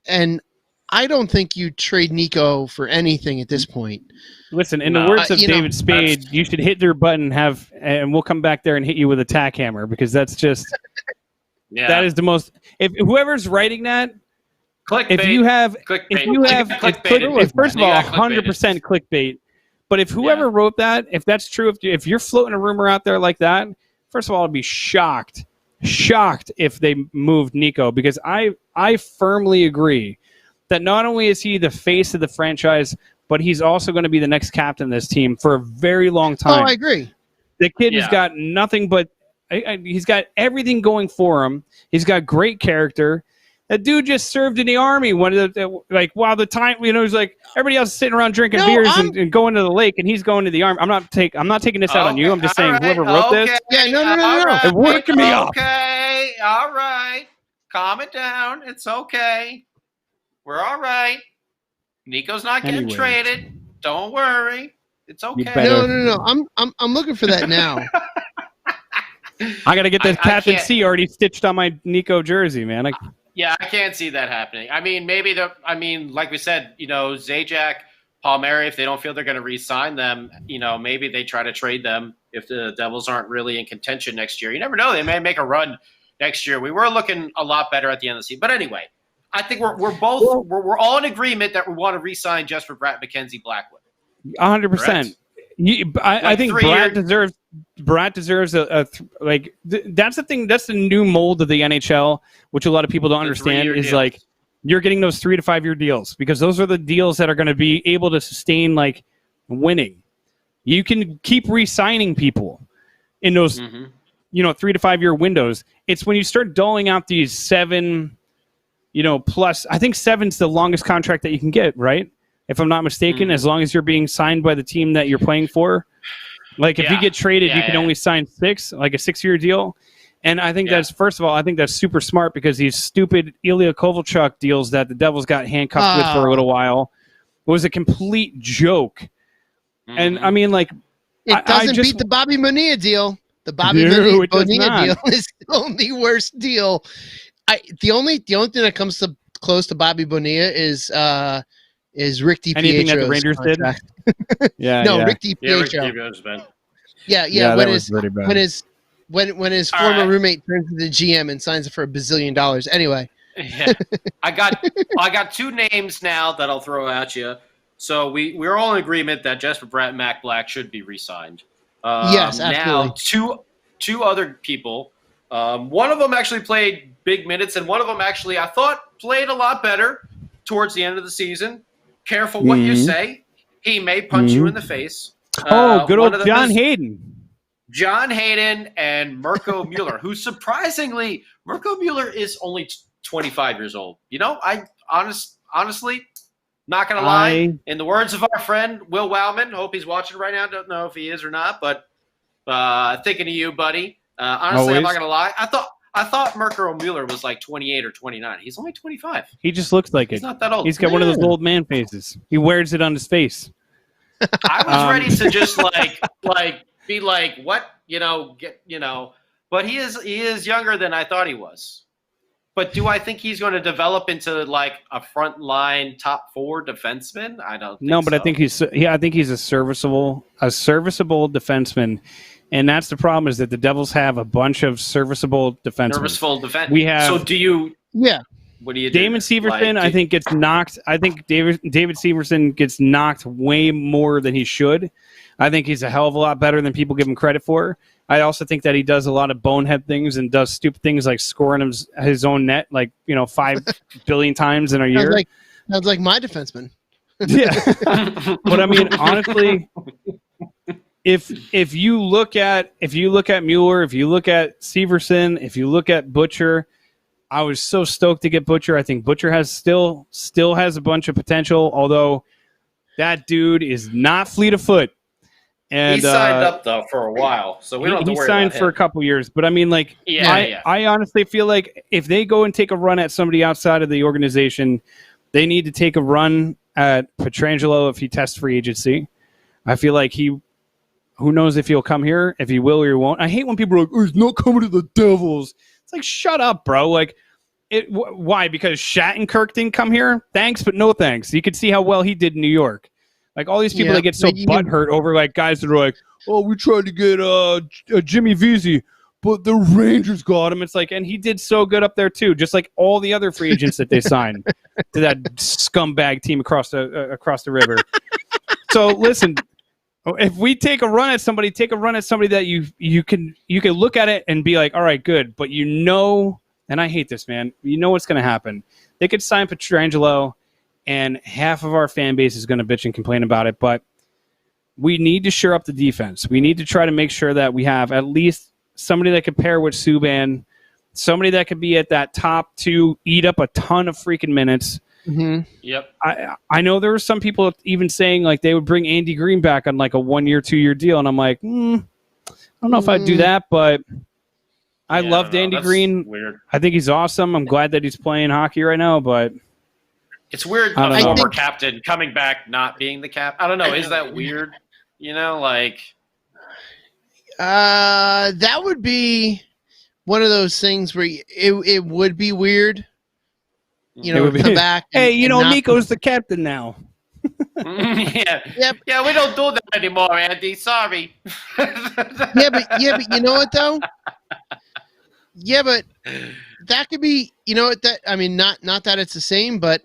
And I don't think you trade Nico for anything at this point. Listen, in the words of David Spade, you should hit their button, and we'll come back there and hit you with a tack hammer, because that's just that is the most. If whoever's writing that, clickbait. If you have, clickbait. First of all, 100% clickbait. But if whoever wrote that, if that's true, if you're floating a rumor out there like that, first of all, I'd be shocked shocked if they moved Nico, because I firmly agree that not only is he the face of the franchise, but he's also going to be the next captain of this team for a very long time. Oh, I agree. The kid has got nothing but he's got everything going for him. He's got great character. That dude just served in the army. While the time, he's like everybody else is sitting around drinking beers and going to the lake, and he's going to the army. I'm not taking this out on you. I'm just saying whoever wrote this. Yeah, no. It's working me up. Okay, all right. Calm it down. It's okay. We're all right. Nico's not getting traded. Don't worry. It's okay. No. I'm looking for that now. I got to get this Captain C already stitched on my Nico jersey, man. Yeah, I can't see that happening. I mean, like we said, Zajac, Palmieri, if they don't feel they're going to re-sign them, maybe they try to trade them if the Devils aren't really in contention next year. You never know. They may make a run next year. We were looking a lot better at the end of the season. But anyway, I think we're all in agreement that we want to re-sign Jesper Bratt, Mackenzie Blackwood. 100%. I think Bratt deserves that's the thing. That's the new mold of the NHL, which a lot of people don't understand. Is deals. You're getting those 3 to 5 year deals because those are the deals that are going to be able to sustain winning. You can keep re-signing people in those 3 to 5 year windows. It's when you start doling out these 7, plus. I think 7's the longest contract that you can get, right? If I'm not mistaken, as long as you're being signed by the team that you're playing for. If you get traded, you can only sign 6, a 6-year deal. And I think that's, first of all, I think that's super smart because these stupid Ilya Kovalchuk deals that the Devils got handcuffed with for a little while was a complete joke. And I mean, it doesn't beat the Bobby Bonilla deal. The Bobby Bonilla deal is the worst deal. The only thing that comes close to Bobby Bonilla is Rick DiPietro's anything that the Rangers contract. did? Rick DiPietro. When his former roommate turns into the GM and signs it for $1 bazillion. Anyway. Yeah. I got 2 names now that I'll throw at you. So we're all in agreement that Jesper Bratt and Mac Black should be re-signed. Yes, absolutely. Now, two other people. One of them actually played big minutes, and one of them actually I thought played a lot better towards the end of the season. Careful what you say. He may punch you in the face. Good old John Hayden. John Hayden and Mirko Mueller, who surprisingly, Mirko Mueller is only 25 years old. I honestly, not going to lie, in the words of our friend Will Wowman, hope he's watching right now. Don't know if he is or not, but thinking of you, buddy. Honestly, I'm not going to lie. I thought Mirko Mueller was 28 or 29. He's only 25. He just looks like it. He's not that old. He's got one of those old man faces. He wears it on his face. I was ready to just be like, what, but he is younger than I thought he was. But do I think he's going to develop into a front line top 4 defenseman? I don't think but so. I think he's a serviceable defenseman. And that's the problem is that the Devils have a bunch of serviceable defensemen. We have. So do you? Yeah. What do you do? Damon Severson, I think, gets knocked. I think David Severson gets knocked way more than he should. I think he's a hell of a lot better than people give him credit for. I also think that he does a lot of bonehead things and does stupid things like scoring his own net 5 billion times in a year. Sounds like my defenseman. Yeah. But I mean, honestly, if you look at Mueller, if you look at Severson, if you look at Butcher, I was so stoked to get Butcher. I think Butcher has still has a bunch of potential, although that dude is not fleet of foot. And he signed up though for a while, so we don't have to worry about him. He signed for a couple years, but I mean, I honestly feel like if they go and take a run at somebody outside of the organization, they need to take a run at Pietrangelo if he tests free agency. I feel like who knows if he'll come here, if he will or he won't. I hate when people are like, "Oh, he's not coming to the Devils." It's like, shut up, bro. Why? Because Shattenkirk didn't come here? Thanks, but no thanks. You could see how well he did in New York. All these people that get so butthurt over guys that are like, "Oh, we tried to get Jimmy Vesey, but the Rangers got him." It's and he did so good up there too, just like all the other free agents that they signed to that scumbag team across the river. So listen, if we take a run at somebody, that you can look at it and be like, all right, good. But and I hate this, man. You know what's going to happen. They could sign Pietrangelo, and half of our fan base is going to bitch and complain about it. But we need to shore up the defense. We need to try to make sure that we have at least somebody that could pair with Subban, somebody that could be at that top 2, eat up a ton of freaking minutes. Mm-hmm. Yep. I know there were some people even saying like they would bring Andy Green back on like a 1-year, 2-year deal, and I'm like, I don't know if I'd do that, but I loved Andy Green. Weird. I think he's awesome. I'm glad that he's playing hockey right now, but it's weird. A former captain coming back not being the cap. I don't know. Is that weird? Like that would be one of those things where it would be weird. Come back. Hey, Nico's the captain now. Yeah. Yep. Yeah, we don't do that anymore, Andy. Sorry. yeah, but you know what though? Yeah, but that could be. Not that it's the same, but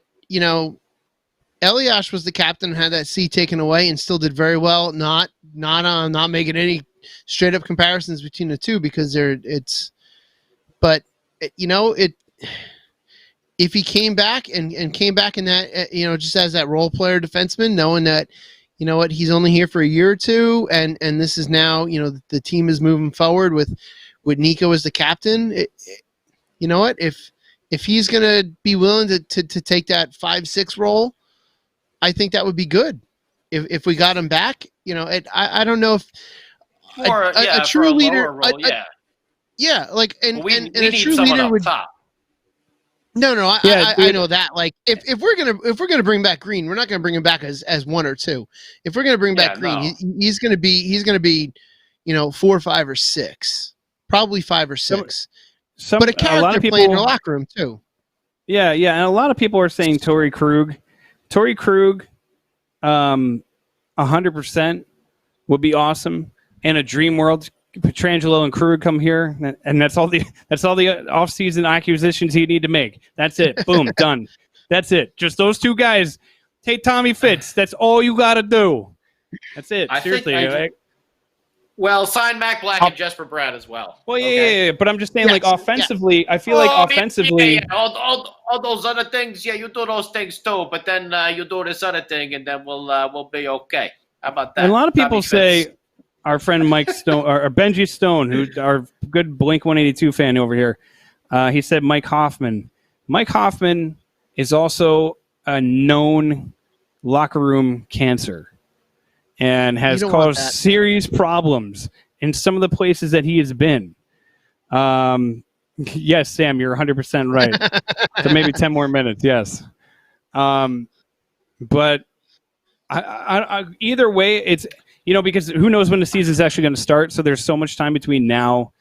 Elias was the captain and had that seat taken away and still did very well. Not making any straight up comparisons between the two because if he came back and came back in that, just as that role player defenseman, knowing that, he's only here for a year or two, and this is now, the team is moving forward with Nico as the captain. If he's going to be willing to take that 5-6 role, I think that would be good. If we got him back, I don't know if a true leader, role, a true leader would. Top. No, I know that. Like, if we're gonna bring back Green, we're not gonna bring him back as 1 or 2. If we're gonna bring back Green, he's gonna be 4, 5, or 6, probably 5 or 6. But a character playing in the locker room too. Yeah, and a lot of people are saying Torrey Krug. Torrey Krug, 100% would be awesome. In a dream world, Pietrangelo and Krug come here, and that's all the off-season acquisitions you need to make. That's it. Boom, done. That's it. Just those 2 guys. Take Tommy Fitz. That's all you got to do. That's it. Seriously. Sign Mac Black and Jesper Bratt as well. Well, yeah, but I'm just saying, offensively, I feel offensively. Yeah. All those other things, you do those things too, but then you do this other thing, and then we'll be okay. How about that? And a lot of people say, our friend Mike Stone, or Benji Stone, who's our good Blink-182 fan over here, he said Mike Hoffman. Mike Hoffman is also a known locker room cancer and has caused serious problems in some of the places that he has been. Yes, Sam, you're 100% right. So maybe 10 more minutes, yes. But I either way, it's... because who knows when the season is actually going to start? So there's so much time between now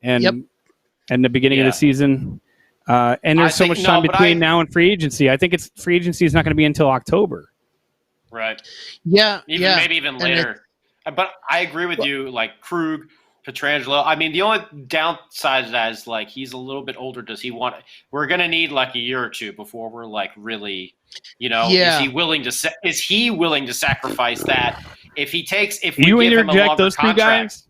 and the beginning of the season, and there's so much time between now and free agency. I think free agency is not going to be until October. Right. Yeah. Maybe even later. But I agree with you. Like Krug, Pietrangelo. I mean, the only downside to that is like he's a little bit older. Does he want? We're going to need like a year or 2 before we're like really, Is he willing to sacrifice that? If we interject those 2 guys,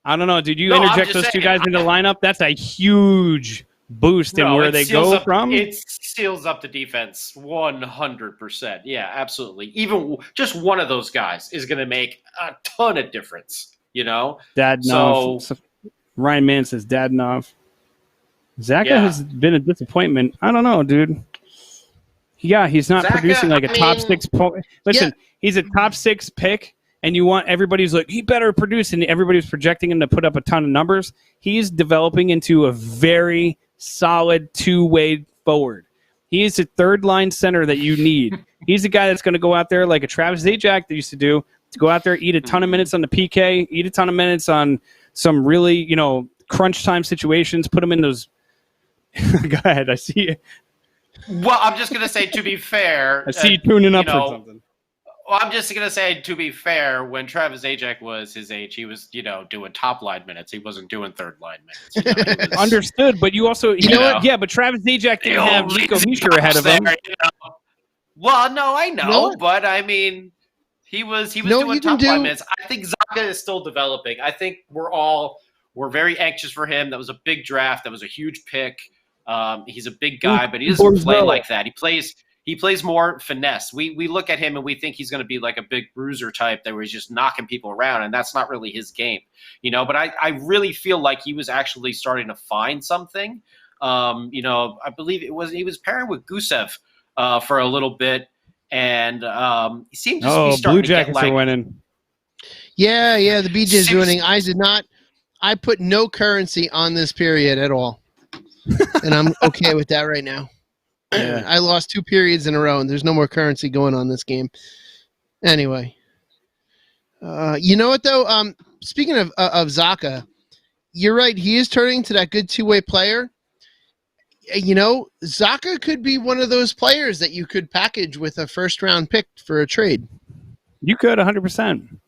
I don't know. Did you interject those 2 guys into the lineup? That's a huge boost in where they go from. It seals up the defense 100%. Yeah, absolutely. Even just one of those guys is going to make a ton of difference. Dadonov. So, Ryan Mann says Dadonov. Zaka has been a disappointment. I don't know, dude. Yeah, he's not producing like a top 6 point. Listen, he's a top 6 pick, and everybody's like, he better produce, and everybody's projecting him to put up a ton of numbers. He's developing into a very solid 2-way forward. He is a 3rd-line center that you need. He's a guy that's going to go out there like a Travis Zajac that used to do, to go out there, eat a ton of minutes on the PK, eat a ton of minutes on some really, crunch time situations, put him in those. Go ahead, I see you. Well, I'm just going to say, to be fair. I see you tuning up for something. Well, I'm just going to say, to be fair, when Travis Zajac was his age, he was, doing top-line minutes. He wasn't doing third-line minutes. Understood, but you also, but Travis Zajac didn't have Nico Hischier ahead of him. Well, no, I know, but I mean, He was No, doing you can top line do- minutes. I think Zaga is still developing. I think we're very anxious for him. That was a big draft. That was a huge pick. He's a big guy, but he doesn't play like that. He plays more finesse. We look at him and we think he's going to be like a big bruiser type that where he's just knocking people around, and that's not really his game, you know. But I really feel like he was actually starting to find something. You know, I believe he was pairing with Gusev for a little bit, and he seemed to be starting Blue to get Jackets like. are winning. Yeah, the BJ's winning. I did not. I put no currency on this period at all, and I'm okay with that right now. Yeah. I lost 2 periods in a row, and there's no more currency going on this game. Anyway, you know what though? Speaking of Zacha, you're right. He is turning to that good two-way player. You know, Zacha could be one of those players that you could package with a first-round pick for a trade. You could 100%.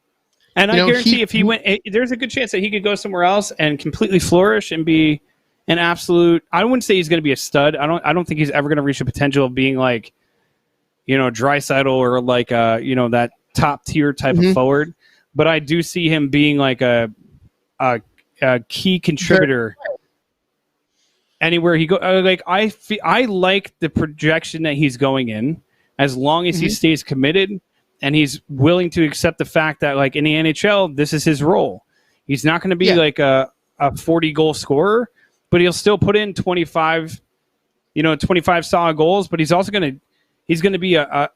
And I guarantee if he went, there's a good chance that he could go somewhere else and completely flourish and be an absolute. I wouldn't say he's going to be a stud. I don't think he's ever going to reach the potential of being like, you know, Draisaitl or like you know, that top tier type of forward. But I do see him being like a key contributor anywhere he go. Like I like the projection that he's going in, as long as he stays committed and he's willing to accept the fact that like in the NHL, this is his role. He's not going to be like a 40 goal scorer, but he'll still put in 25 solid goals. But he's also going to be a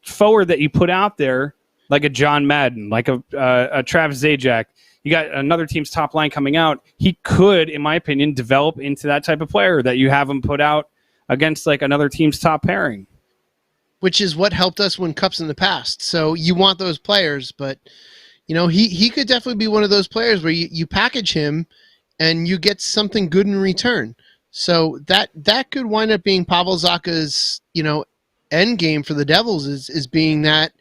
forward that you put out there like a John Madden, like a Travis Zajac. You got another team's top line coming out. He could, in my opinion, develop into that type of player that you have him put out against like another team's top pairing. Which is what helped us win cups in the past. So you want those players, but you know, he could definitely be one of those players where you package him and you get something good in return. So that could wind up being Pavel Zacha's, you know, end game for the Devils is being that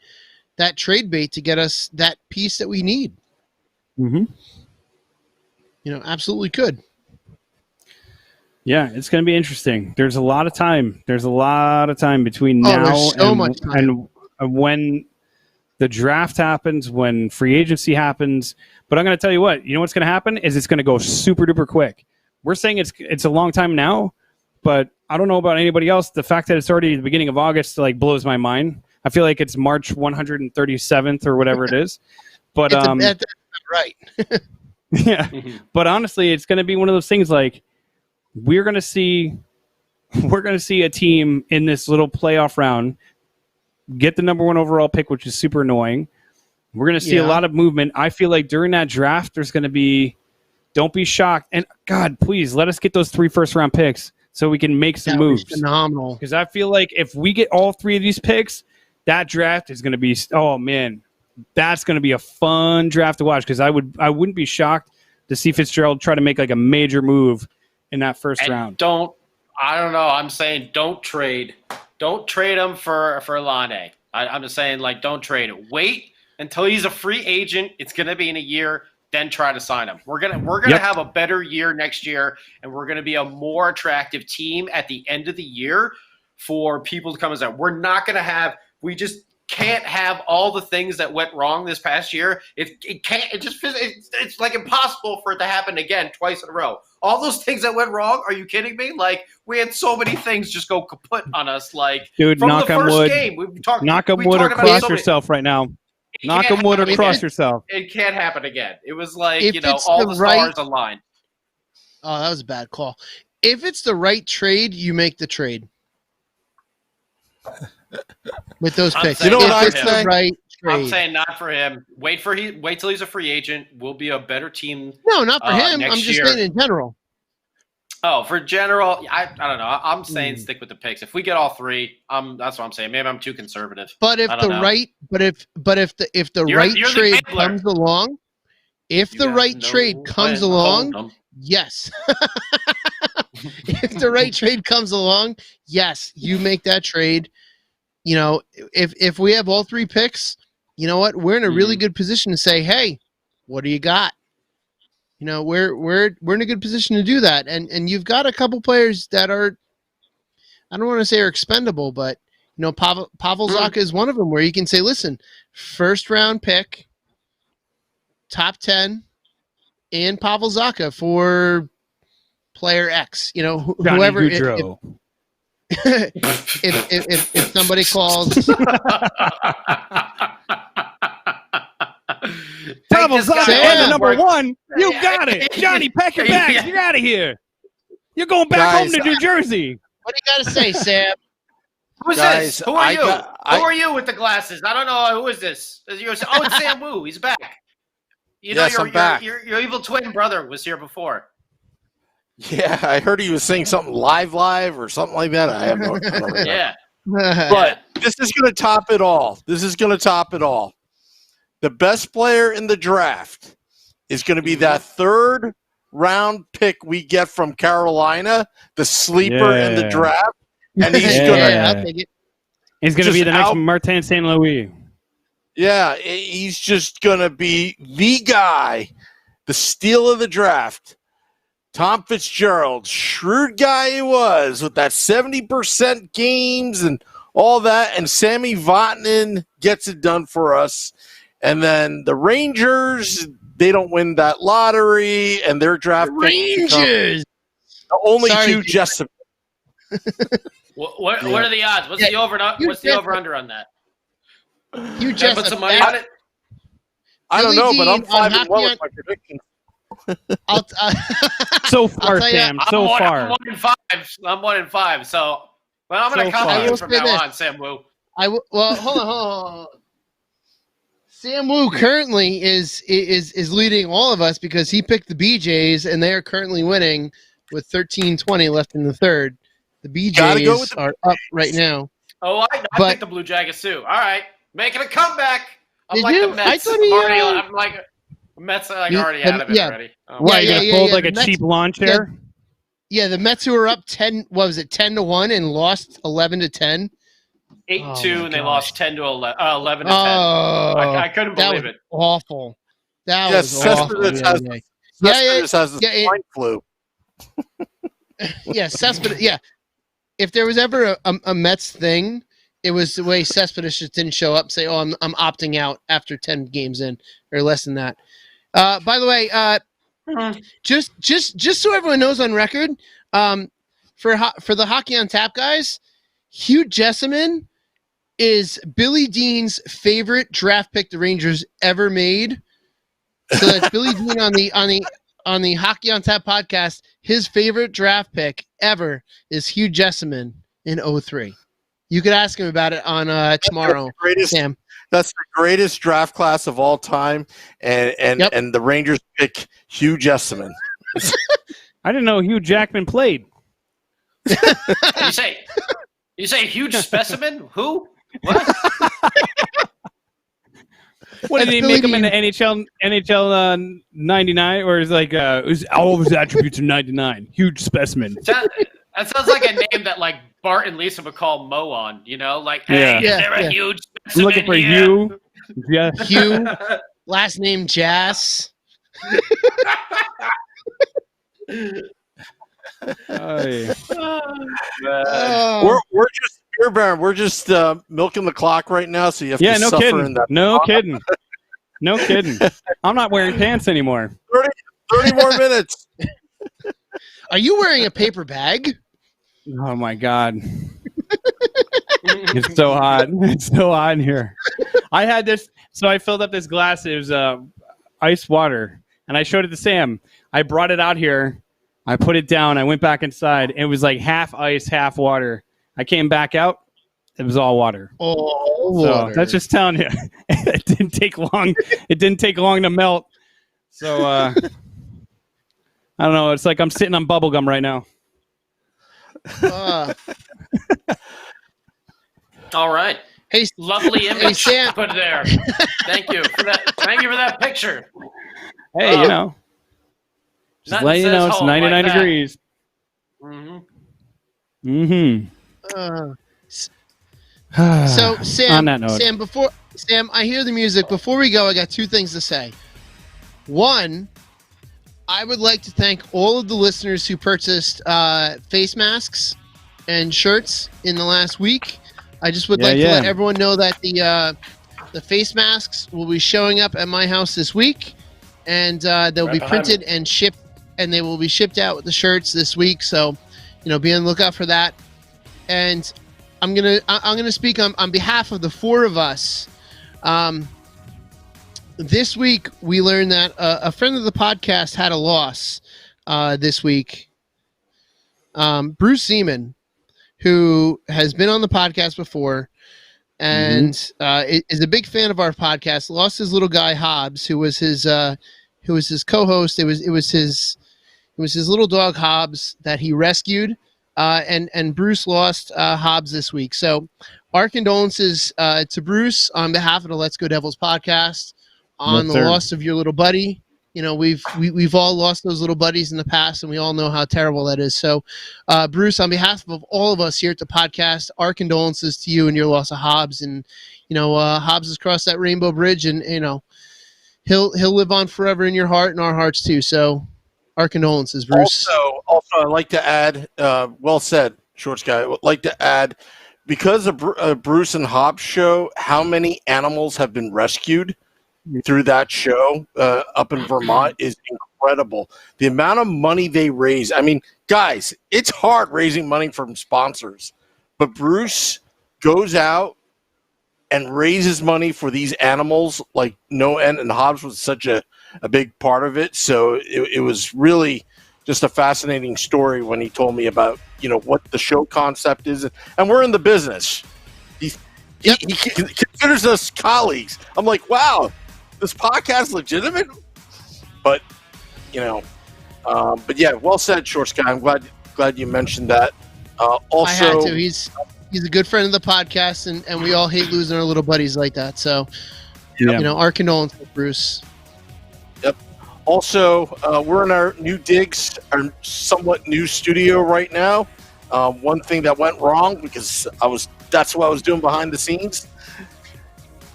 trade bait to get us that piece that we need. Mm-hmm. You know, absolutely could. Yeah, it's going to be interesting. There's a lot of time. There's a lot of time between now and when the draft happens, when free agency happens. But I'm going to tell you what. You know what's going to happen is it's going to go super duper quick. We're saying it's a long time now, but I don't know about anybody else. The fact that it's already the beginning of August like blows my mind. I feel like it's March 137th or whatever it is. But that's right. yeah. But honestly, it's going to be one of those things like we're going to see a team in this little playoff round get the number 1 overall pick, which is super annoying. We're going to see a lot of movement. I feel like during that draft, there's going to be, don't be shocked. And God, please let us get those 3 first-round picks so we can make some moves. Phenomenal. Because I feel like if we get all 3 of these picks, that draft is going to be, oh man, that's going to be a fun draft to watch. Because I wouldn't be shocked to see Fitzgerald try to make like a major move in that first round. I don't know. I'm saying don't trade him for Laine. I'm just saying like don't trade it. Wait until he's a free agent. It's going to be in a year. Then try to sign him. We're gonna have a better year next year, and we're gonna be a more attractive team at the end of the year for people to come and say, we're not gonna have. We just can't have all the things that went wrong this past year. It can't. It's like impossible for it to happen again twice in a row. All those things that went wrong. Are you kidding me? Like we had so many things just go kaput on us. Like dude, from knock the on first wood. game, Knock on wood or cross yourself right now. Knock on wood or cross yourself. It can't happen again. It was like, If you know, it's all the the right- stars aligned. Oh, that was a bad call. If it's the right trade, you make the trade with those I'm picks. saying You know what If I'd it's say? the right trade. I'm saying not for him. Wait till he's a free agent. We'll be a better team. No, not for him. next I'm just year. saying in general. Oh, for general, I don't know. I'm saying stick with the picks. If we get all 3, that's what I'm saying. Maybe I'm too conservative. But if I don't know. if the You're right the trade gambler. comes along, if You the got right no trade comes plan. along, Hold 'em. yes. If the right trade comes along, yes, you make that trade. You know, if we have all 3 picks, you know what? We're in a really good position to say, hey, what do you got? You know, we're in a good position to do that. And you've got a couple players that are, I don't want to say are expendable, but Pavel Zacha is one of them where you can say, listen, first round pick, top 10, and Pavel Zacha for player X. Whoever. If somebody calls. Pavel Zacha Sam. the number one. You got it. Johnny, pack your bags. You're out of here. You're going back home to New Jersey. What do you got to say, Sam? Who's Guys, this? Who are you? who Who are you with the glasses? I don't know. Who is this? It's Sam Wu. He's back. I'm back. Your evil twin brother was here before. Yeah, I heard he was saying something live or something like that. I have no idea. Yeah. But this is going to top it all. The best player in the draft is going to be that third round pick we get from Carolina, the sleeper in the draft. And he's I'll take it. He's going to be the next Martin St. Louis. Yeah, he's just going to be the guy, the steal of the draft. Tom Fitzgerald, shrewd guy he was with that 70% games and all that. And Sammy Vatanen gets it done for us. And then the Rangers, they don't win that lottery, and their draft Rangers. Only Hugh Jessamine. What are the odds? What's the over under on that? Hugh Can I put some money on it? I don't know, but I'm Billy 5-1 with my predictions. So far, Sam. So far. I'm 1-5. I'm 1-5. So, well, I'm going to copy you from now on, Sam Wu. Well, hold on. Sam Wu currently is leading all of us because he picked the BJs, and they are currently winning with 13:20 left in the third. The BJs are up right now. Oh, I picked the Blue Jackets too. All right, making a comeback. I'm like the Mets. I thought I'm like the Mets. Already out of it already. Oh. Why you gonna fold like a cheap lawn chair? Yeah, the Mets who were up 10-1 and lost 11-10. 8-2, and they lost 10 to 11. 11 to 10. I couldn't believe it. Awful. That was awful. Cespedes has the swine flu. Yeah, Cespedes. Yeah, if there was ever a Mets thing, it was the way Cespedes just didn't show up. And say, "Oh, I'm opting out after 10 games in, or less than that." By the way, just so everyone knows on record, for the Hockey on Tap guys, Hugh Jessamine is Billy Dean's favorite draft pick the Rangers ever made. So that's Billy Dean on the Hockey on Tap podcast. His favorite draft pick ever is Hugh Jessamine in 2003. You could ask him about it on tomorrow, Sam. That's the greatest draft class of all time, and the Rangers pick Hugh Jessamine. I didn't know Hugh Jackman played. You say huge specimen? Who? What? What did he make him in the NHL 99, or is like all of his attributes are 99? Huge specimen. That sounds like a name that like Bart and Lisa would call Mo on. Like, hey, is there a huge specimen? I'm looking for you. Yeah. Hugh, last name Jass. We're just Beer Baron. We're just milking the clock right now, so you have to suffer in that. No kidding. I'm not wearing pants anymore. 30 more minutes. Are you wearing a paper bag? Oh my God. It's so hot. It's so hot in here. I had this, so I filled up this glass. It was ice water, and I showed it to Sam. I brought it out here. I put it down. I went back inside. It was like half ice, half water. I came back out. It was all water. Water. That's just telling you. It didn't take long. It didn't take long to melt. So I don't know. It's like I'm sitting on bubblegum right now. All right. Hey, lovely image. Hey, Sam. Put there. Thank you for that. Thank you for that picture. Hey, just letting you know it's 99 degrees. So Sam, on that note. Sam, I hear the music. Before we go, I got two things to say. One, I would like to thank all of the listeners who purchased face masks and shirts in the last week. I just would like to let everyone know that the face masks will be showing up at my house this week, and they'll be printed and shipped, and they will be shipped out with the shirts this week. So, be on the lookout for that. And I'm gonna speak on behalf of the four of us. This week we learned that a friend of the podcast had a loss this week. Bruce Seaman, who has been on the podcast before and is a big fan of our podcast, lost his little guy Hobbs, who was his co-host. It was his little dog Hobbs that he rescued. And Bruce lost Hobbs this week. So our condolences to Bruce on behalf of the Let's Go Devils podcast on the loss of your little buddy. We've all lost those little buddies in the past, and we all know how terrible that is. So, Bruce, on behalf of all of us here at the podcast, our condolences to you and your loss of Hobbs. And Hobbs has crossed that rainbow bridge, and he'll live on forever in your heart and our hearts too. So, our condolences, Bruce. Also, I'd like to add, well said, Shorts Guy. I'd like to add, because of Bruce and Hobbs show, how many animals have been rescued through that show up in Vermont is incredible. The amount of money they raise. I mean, guys, it's hard raising money from sponsors, but Bruce goes out and raises money for these animals like no end, and Hobbs was such a big part of it. So it was really just a fascinating story when he told me about, what the show concept is. And we're in the business. He considers us colleagues. I'm like, wow, this podcast is legitimate? But, but yeah, well said, Shorts Guy. I'm glad you mentioned that. Also, I had to. He's a good friend of the podcast, and we all hate losing our little buddies like that. So, our condolences, Bruce. Yep. Also, we're in our new digs, our somewhat new studio right now. One thing that went wrong, because that's what I was doing behind the scenes.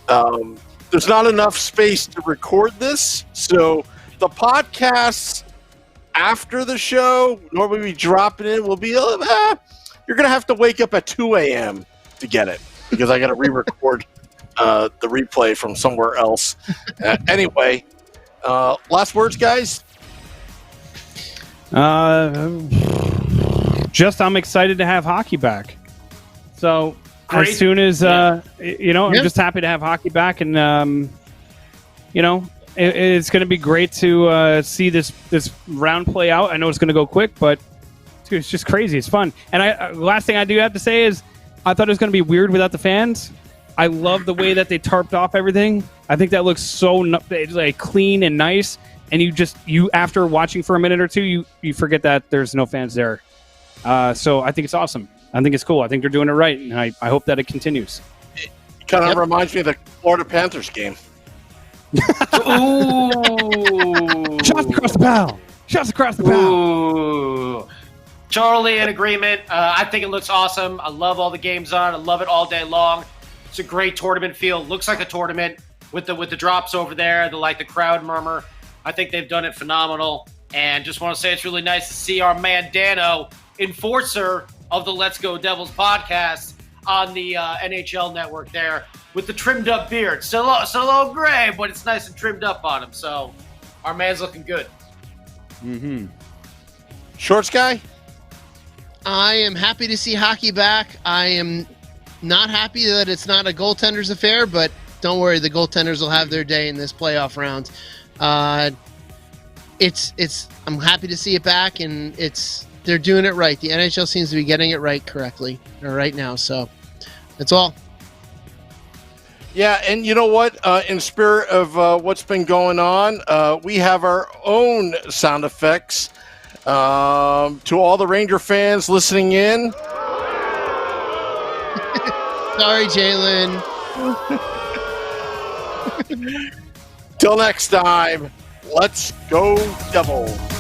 There's not enough space to record this, so the podcasts after the show, normally we drop it in, will be, you're going to have to wake up at 2 a.m. to get it, because I got to re-record the replay from somewhere else. Anyway, last words, guys? Just I'm excited to have hockey back. So Great. As soon as I'm just happy to have hockey back, and it's going to be great to see this round play out. I know it's going to go quick, but it's just crazy. It's fun. And last thing I do have to say is I thought it was going to be weird without the fans. I love the way that they tarped off everything. I think that looks so like clean and nice. And you after watching for a minute or two, you forget that there's no fans there. So I think it's awesome. I think it's cool. I think they're doing it right, and I hope that it continues. It kind of reminds me of the Florida Panthers game. Ooh. Shots across the bow. Shots across the bow. Ooh. Totally in agreement. I think it looks awesome. I love all the games on. I love it all day long. It's a great tournament feel. Looks like a tournament with the drops over there, the crowd murmur. I think they've done it phenomenal. And just want to say it's really nice to see our man Dano, enforcer of the Let's Go Devils podcast, on the NHL network there with the trimmed up beard. Still a little gray, but it's nice and trimmed up on him. So our man's looking good. Mm-hmm. Shorts Guy? I am happy to see hockey back. I am not happy that it's not a goaltender's affair, but don't worry, the goaltenders will have their day in this playoff round. I'm happy to see it back, and they're doing it right. The NHL seems to be getting it right now. So that's all. Yeah, and you know what? In spirit of what's been going on, we have our own sound effects. To all the Ranger fans listening in. Sorry, Jalen. Till next time, let's go Devils.